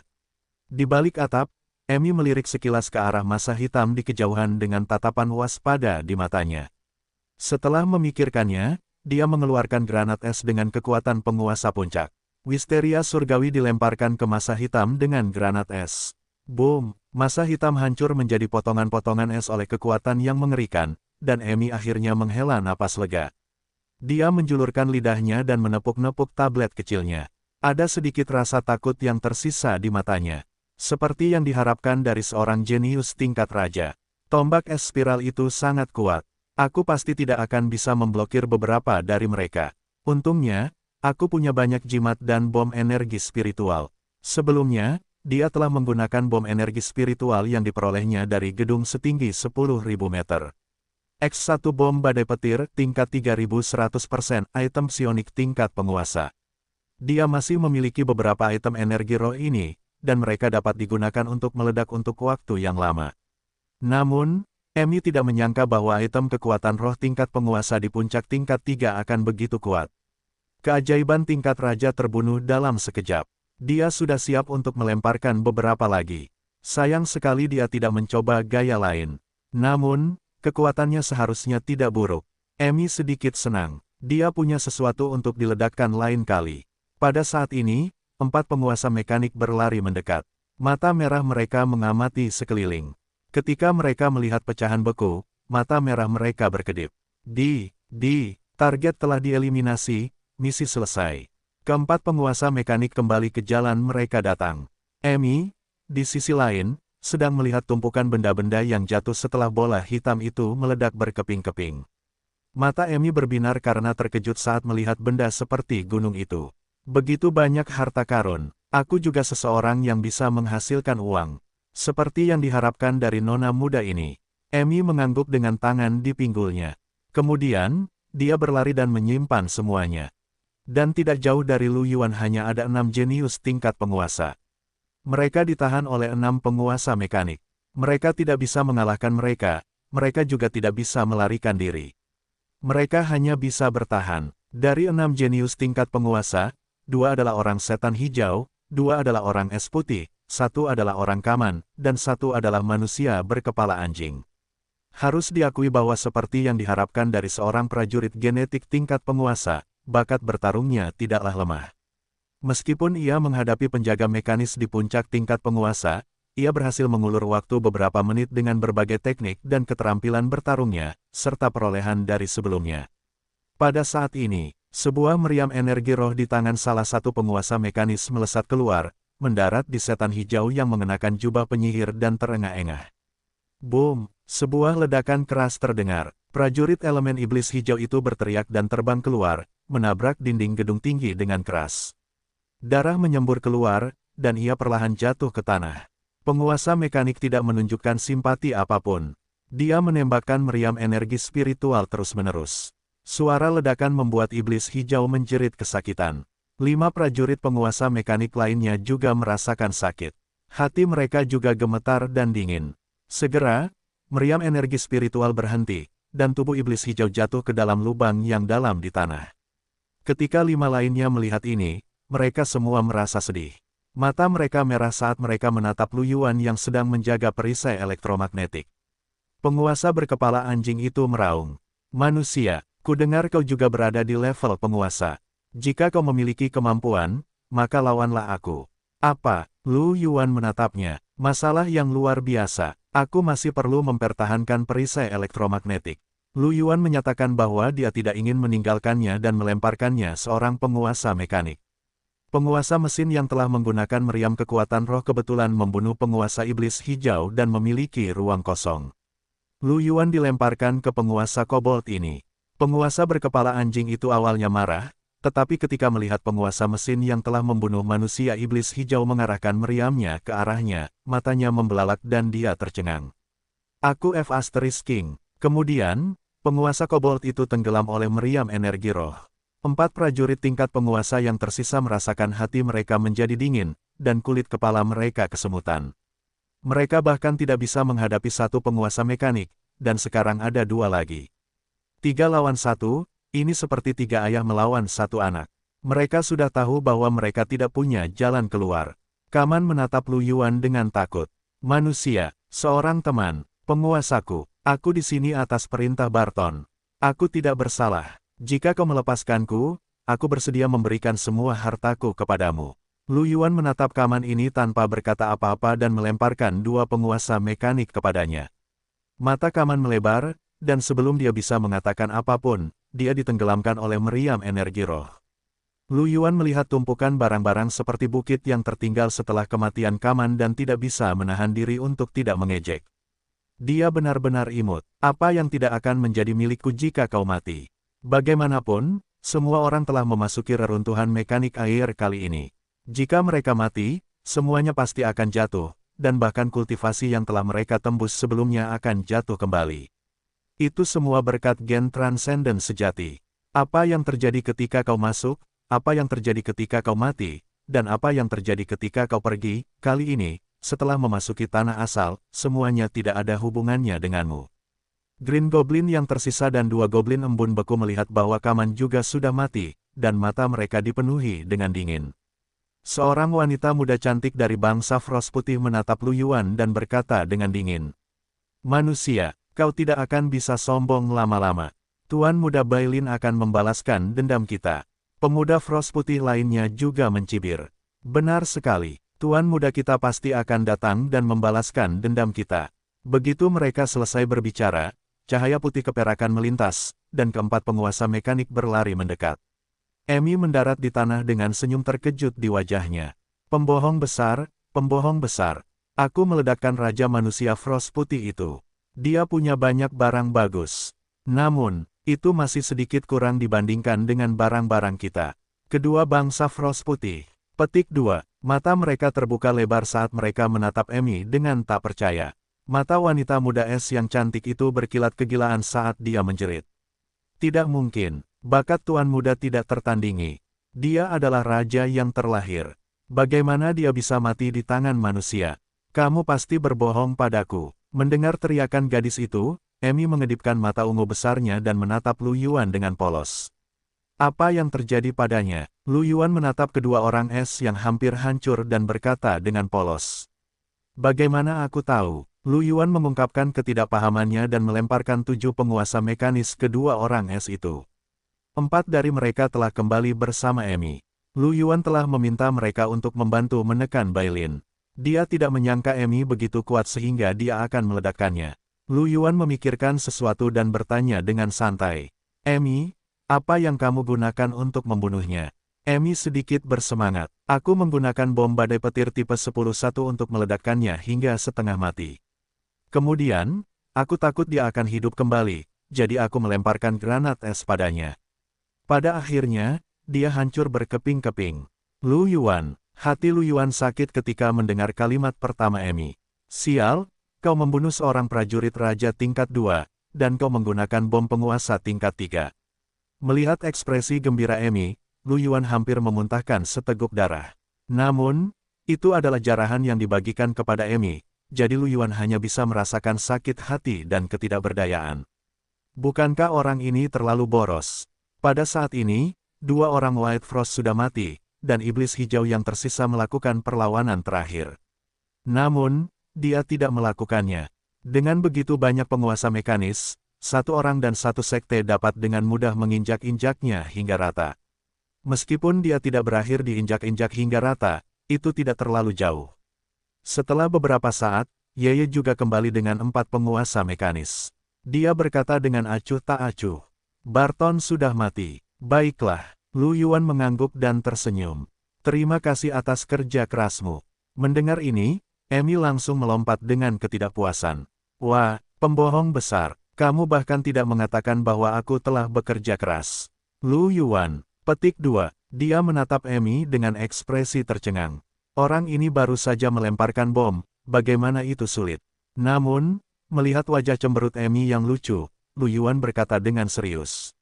Di balik atap, Emi melirik sekilas ke arah massa hitam di kejauhan dengan tatapan waspada di matanya. Setelah memikirkannya, dia mengeluarkan granat es dengan kekuatan penguasa puncak. Wisteria surgawi dilemparkan ke massa hitam dengan granat es. Boom! Massa hitam hancur menjadi potongan-potongan es oleh kekuatan yang mengerikan, dan Emi akhirnya menghela napas lega. Dia menjulurkan lidahnya dan menepuk-nepuk tablet kecilnya. Ada sedikit rasa takut yang tersisa di matanya. Seperti yang diharapkan dari seorang jenius tingkat raja. Tombak es spiral itu sangat kuat. Aku pasti tidak akan bisa memblokir beberapa dari mereka. Untungnya, aku punya banyak jimat dan bom energi spiritual. Sebelumnya, dia telah menggunakan bom energi spiritual yang diperolehnya dari gedung setinggi 10.000 meter. X1 bom badai petir tingkat 3100% item psionik tingkat penguasa. Dia masih memiliki beberapa item energi roh ini, dan mereka dapat digunakan untuk meledak untuk waktu yang lama. Namun, Emi tidak menyangka bahwa item kekuatan roh tingkat penguasa di puncak tingkat 3 akan begitu kuat. Keajaiban tingkat raja terbunuh dalam sekejap. Dia sudah siap untuk melemparkan beberapa lagi. Sayang sekali dia tidak mencoba gaya lain. Namun, kekuatannya seharusnya tidak buruk. Emi sedikit senang. Dia punya sesuatu untuk diledakkan lain kali. Pada saat ini, 4 penguasa mekanik berlari mendekat. Mata merah mereka mengamati sekeliling. Ketika mereka melihat pecahan beku, mata merah mereka berkedip. Target telah dieliminasi. Misi selesai. Keempat penguasa mekanik kembali ke jalan mereka datang. Emi, di sisi lain, sedang melihat tumpukan benda-benda yang jatuh setelah bola hitam itu meledak berkeping-keping. Mata Emi berbinar karena terkejut saat melihat benda seperti gunung itu. Begitu banyak harta karun, aku juga seseorang yang bisa menghasilkan uang. Seperti yang diharapkan dari nona muda ini. Emi mengangguk dengan tangan di pinggulnya. Kemudian, dia berlari dan menyimpan semuanya. Dan tidak jauh dari Lu Yuan hanya ada 6 jenius tingkat penguasa. Mereka ditahan oleh 6 penguasa mekanik. Mereka tidak bisa mengalahkan mereka, mereka juga tidak bisa melarikan diri. Mereka hanya bisa bertahan. Dari 6 jenius tingkat penguasa, 2 adalah orang setan hijau, 2 adalah orang es putih, 1 adalah orang kaman, dan 1 adalah manusia berkepala anjing. Harus diakui bahwa seperti yang diharapkan dari seorang prajurit genetik tingkat penguasa, bakat bertarungnya tidaklah lemah. Meskipun ia menghadapi penjaga mekanis di puncak tingkat penguasa, ia berhasil mengulur waktu beberapa menit dengan berbagai teknik dan keterampilan bertarungnya, serta perolehan dari sebelumnya. Pada saat ini, sebuah meriam energi roh di tangan salah satu penguasa mekanis melesat keluar, mendarat di setan hijau yang mengenakan jubah penyihir dan terengah-engah. Boom! Sebuah ledakan keras terdengar. Prajurit elemen iblis hijau itu berteriak dan terbang keluar, menabrak dinding gedung tinggi dengan keras. Darah menyembur keluar, dan ia perlahan jatuh ke tanah. Penguasa mekanik tidak menunjukkan simpati apapun. Dia menembakkan meriam energi spiritual terus-menerus. Suara ledakan membuat iblis hijau menjerit kesakitan. 5 prajurit penguasa mekanik lainnya juga merasakan sakit. Hati mereka juga gemetar dan dingin. Segera, meriam energi spiritual berhenti, dan tubuh iblis hijau jatuh ke dalam lubang yang dalam di tanah. Ketika 5 lainnya melihat ini, mereka semua merasa sedih. Mata mereka merah saat mereka menatap Lu Yuan yang sedang menjaga perisai elektromagnetik. Penguasa berkepala anjing itu meraung. Manusia, kudengar kau juga berada di level penguasa. Jika kau memiliki kemampuan, maka lawanlah aku. Apa? Lu Yuan menatapnya. Masalah yang luar biasa. Aku masih perlu mempertahankan perisai elektromagnetik. Lu Yuan menyatakan bahwa dia tidak ingin meninggalkannya dan melemparkannya seorang penguasa mekanik. Penguasa mesin yang telah menggunakan meriam kekuatan roh kebetulan membunuh penguasa iblis hijau dan memiliki ruang kosong. Lu Yuan dilemparkan ke penguasa kobold ini. Penguasa berkepala anjing itu awalnya marah, tetapi ketika melihat penguasa mesin yang telah membunuh manusia iblis hijau mengarahkan meriamnya ke arahnya, matanya membelalak dan dia tercengang. Aku F Asterisk King. Kemudian, penguasa kobold itu tenggelam oleh meriam energi roh. 4 prajurit tingkat penguasa yang tersisa merasakan hati mereka menjadi dingin, dan kulit kepala mereka kesemutan. Mereka bahkan tidak bisa menghadapi satu penguasa mekanik, dan sekarang ada 2 lagi. 3 lawan 1, ini seperti 3 ayah melawan 1 anak. Mereka sudah tahu bahwa mereka tidak punya jalan keluar. Kaman menatap Lu Yuan dengan takut. Manusia, seorang teman, penguasaku, aku di sini atas perintah Barton. Aku tidak bersalah. Jika kau melepaskanku, aku bersedia memberikan semua hartaku kepadamu. Lu Yuan menatap Kaman ini tanpa berkata apa-apa dan melemparkan 2 penguasa mekanik kepadanya. Mata Kaman melebar, dan sebelum dia bisa mengatakan apapun, dia ditenggelamkan oleh meriam energi roh. Lu Yuan melihat tumpukan barang-barang seperti bukit yang tertinggal setelah kematian Kaman dan tidak bisa menahan diri untuk tidak mengejek. Dia benar-benar imut. Apa yang tidak akan menjadi milikku jika kau mati? Bagaimanapun, semua orang telah memasuki reruntuhan mekanik air kali ini. Jika mereka mati, semuanya pasti akan jatuh, dan bahkan kultivasi yang telah mereka tembus sebelumnya akan jatuh kembali. Itu semua berkat gen transenden sejati. Apa yang terjadi ketika kau masuk, apa yang terjadi ketika kau mati, dan apa yang terjadi ketika kau pergi, kali ini, setelah memasuki tanah asal, semuanya tidak ada hubungannya denganmu. Green Goblin yang tersisa dan 2 goblin embun beku melihat bahwa Kaman juga sudah mati, dan mata mereka dipenuhi dengan dingin. Seorang wanita muda cantik dari bangsa Frost Putih menatap Lu Yuan dan berkata dengan dingin. Manusia, kau tidak akan bisa sombong lama-lama. Tuan Muda Bailin akan membalaskan dendam kita. Pemuda Frost Putih lainnya juga mencibir. Benar sekali, Tuan Muda kita pasti akan datang dan membalaskan dendam kita. Begitu mereka selesai berbicara, cahaya putih keperakan melintas, dan keempat penguasa mekanik berlari mendekat. Emi mendarat di tanah dengan senyum terkejut di wajahnya. Pembohong besar, pembohong besar. Aku meledakkan Raja Manusia Frost Putih itu. Dia punya banyak barang bagus. Namun, itu masih sedikit kurang dibandingkan dengan barang-barang kita. Kedua bangsa Frost Putih. Petik 2. Mata mereka terbuka lebar saat mereka menatap Emi dengan tak percaya. Mata wanita muda es yang cantik itu berkilat kegilaan saat dia menjerit. Tidak mungkin. Bakat Tuan Muda tidak tertandingi. Dia adalah raja yang terlahir. Bagaimana dia bisa mati di tangan manusia? Kamu pasti berbohong padaku. Mendengar teriakan gadis itu, Emi mengedipkan mata ungu besarnya dan menatap Lu Yuan dengan polos. Apa yang terjadi padanya? Lu Yuan menatap kedua orang es yang hampir hancur dan berkata dengan polos. Bagaimana aku tahu? Lu Yuan mengungkapkan ketidakpahamannya dan melemparkan 7 penguasa mekanis kedua orang es itu. 4 dari mereka telah kembali bersama Emi. Lu Yuan telah meminta mereka untuk membantu menekan Bailin. Dia tidak menyangka Emi begitu kuat sehingga dia akan meledakkannya. Lu Yuan memikirkan sesuatu dan bertanya dengan santai. Emi, apa yang kamu gunakan untuk membunuhnya? Emi sedikit bersemangat. Aku menggunakan bom badai petir tipe 10-1 untuk meledakkannya hingga setengah mati. Kemudian, aku takut dia akan hidup kembali, jadi aku melemparkan granat es padanya. Pada akhirnya, dia hancur berkeping-keping. Lu Yuan, hati Lu Yuan sakit ketika mendengar kalimat pertama Emi. Sial, kau membunuh seorang prajurit raja tingkat 2, dan kau menggunakan bom penguasa tingkat 3. Melihat ekspresi gembira Amy, Lu Yuan hampir memuntahkan seteguk darah. Namun, itu adalah jarahan yang dibagikan kepada Amy, jadi Lu Yuan hanya bisa merasakan sakit hati dan ketidakberdayaan. Bukankah orang ini terlalu boros? Pada saat ini, 2 orang White Frost sudah mati, dan iblis hijau yang tersisa melakukan perlawanan terakhir. Namun, dia tidak melakukannya. Dengan begitu banyak penguasa mekanis, 1 orang dan 1 sekte dapat dengan mudah menginjak-injaknya hingga rata. Meskipun dia tidak berakhir diinjak-injak hingga rata, itu tidak terlalu jauh. Setelah beberapa saat, Yeye juga kembali dengan 4 penguasa mekanis. Dia berkata dengan acuh tak acuh, "Barton sudah mati." "Baiklah." Lu Yuan mengangguk dan tersenyum. "Terima kasih atas kerja kerasmu." Mendengar ini, Amy langsung melompat dengan ketidakpuasan. "Wah, pembohong besar. Kamu bahkan tidak mengatakan bahwa aku telah bekerja keras." Lu Yuan. Petik 2. Dia menatap Amy dengan ekspresi tercengang. Orang ini baru saja melemparkan bom, bagaimana itu sulit? Namun, melihat wajah cemberut Amy yang lucu, Lu Yuan berkata dengan serius.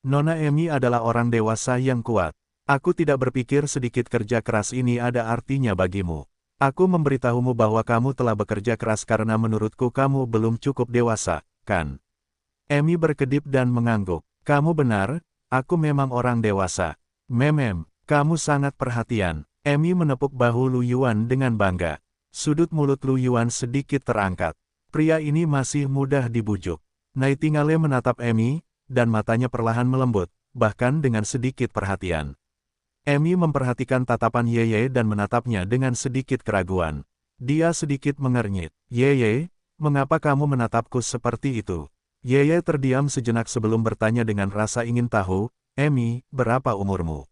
"Nona Amy adalah orang dewasa yang kuat. Aku tidak berpikir sedikit kerja keras ini ada artinya bagimu. Aku memberitahumu bahwa kamu telah bekerja keras karena menurutku kamu belum cukup dewasa, kan?" Amy berkedip dan mengangguk. "Kamu benar, aku memang orang dewasa. Kamu sangat perhatian." Amy menepuk bahu Lu Yuan dengan bangga. Sudut mulut Lu Yuan sedikit terangkat. Pria ini masih mudah dibujuk. Nightingale menatap Amy, dan matanya perlahan melembut, bahkan dengan sedikit perhatian. Amy memperhatikan tatapan Yeye dan menatapnya dengan sedikit keraguan. Dia sedikit mengernyit. "Yeye, mengapa kamu menatapku seperti itu?" Yeye terdiam sejenak sebelum bertanya dengan rasa ingin tahu, "Amy, berapa umurmu?"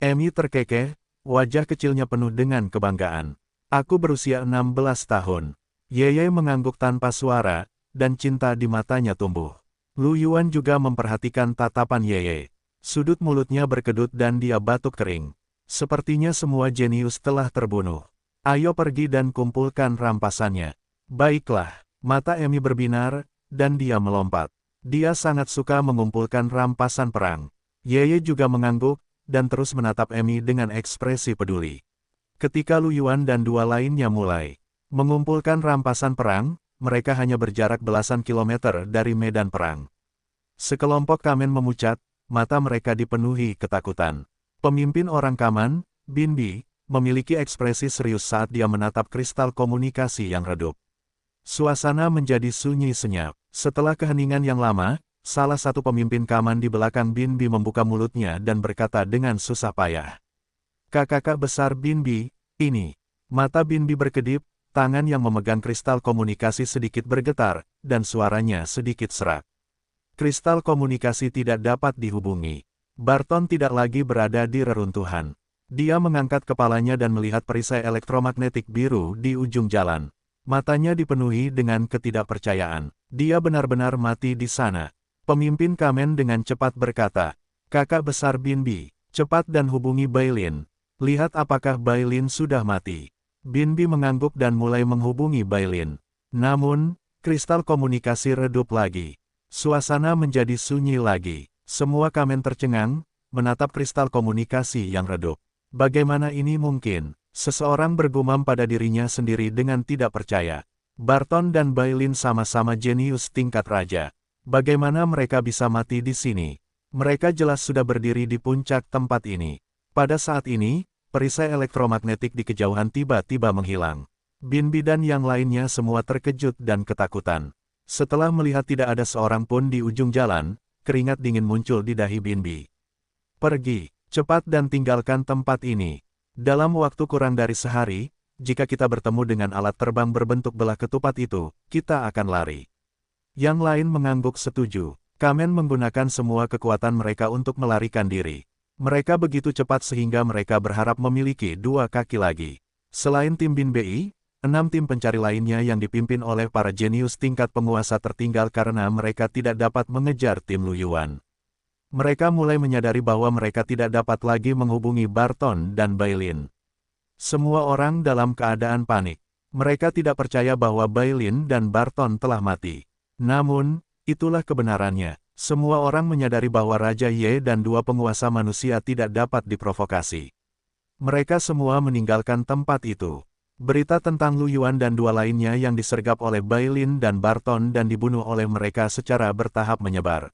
Amy terkekeh, wajah kecilnya penuh dengan kebanggaan. "Aku berusia 16 tahun. Yeye mengangguk tanpa suara, dan cinta di matanya tumbuh. Lu Yuan juga memperhatikan tatapan Yeye. Sudut mulutnya berkedut dan dia batuk kering. Sepertinya semua jenius telah terbunuh. "Ayo pergi dan kumpulkan rampasannya." "Baiklah." Mata Amy berbinar, dan dia melompat. Dia sangat suka mengumpulkan rampasan perang. Yeye juga mengangguk, dan terus menatap Amy dengan ekspresi peduli. Ketika Lu Yuan dan 2 lainnya mulai mengumpulkan rampasan perang, mereka hanya berjarak belasan kilometer dari medan perang. Sekelompok Kamen memucat, mata mereka dipenuhi ketakutan. Pemimpin orang Kaman, Binbi, memiliki ekspresi serius saat dia menatap kristal komunikasi yang redup. Suasana menjadi sunyi senyap. Setelah keheningan yang lama, salah satu pemimpin Kaman di belakang Binbi membuka mulutnya dan berkata dengan susah payah. "Kakak besar Binbi, ini." Mata Binbi berkedip, tangan yang memegang kristal komunikasi sedikit bergetar, dan suaranya sedikit serak. Kristal komunikasi tidak dapat dihubungi. Barton tidak lagi berada di reruntuhan. Dia mengangkat kepalanya dan melihat perisai elektromagnetik biru di ujung jalan. Matanya dipenuhi dengan ketidakpercayaan. Dia benar-benar mati di sana. Pemimpin Kamen dengan cepat berkata, "Kakak besar Binbi, cepat dan hubungi Bailin. Lihat apakah Bailin sudah mati." Binbi mengangguk dan mulai menghubungi Bailin. Namun, kristal komunikasi redup lagi. Suasana menjadi sunyi lagi. Semua Kamen tercengang, menatap kristal komunikasi yang redup. Bagaimana ini mungkin? Seseorang bergumam pada dirinya sendiri dengan tidak percaya. Barton dan Bailin sama-sama jenius tingkat raja. Bagaimana mereka bisa mati di sini? Mereka jelas sudah berdiri di puncak tempat ini. Pada saat ini, perisai elektromagnetik di kejauhan tiba-tiba menghilang. Binbi dan yang lainnya semua terkejut dan ketakutan. Setelah melihat tidak ada seorang pun di ujung jalan, keringat dingin muncul di dahi Binbi. "Pergi, cepat dan tinggalkan tempat ini. Dalam waktu kurang dari sehari, jika kita bertemu dengan alat terbang berbentuk belah ketupat itu, kita akan lari." Yang lain mengangguk setuju. Kamen menggunakan semua kekuatan mereka untuk melarikan diri. Mereka begitu cepat sehingga mereka berharap memiliki 2 kaki lagi. Selain tim Binbi, 6 tim pencari lainnya yang dipimpin oleh para jenius tingkat penguasa tertinggal karena mereka tidak dapat mengejar tim Lu Yuan. Mereka mulai menyadari bahwa mereka tidak dapat lagi menghubungi Barton dan Bailin. Semua orang dalam keadaan panik. Mereka tidak percaya bahwa Bailin dan Barton telah mati. Namun, itulah kebenarannya. Semua orang menyadari bahwa Raja Ye dan dua penguasa manusia tidak dapat diprovokasi. Mereka semua meninggalkan tempat itu. Berita tentang Lu Yuan dan dua lainnya yang disergap oleh Bailin dan Barton dan dibunuh oleh mereka secara bertahap menyebar.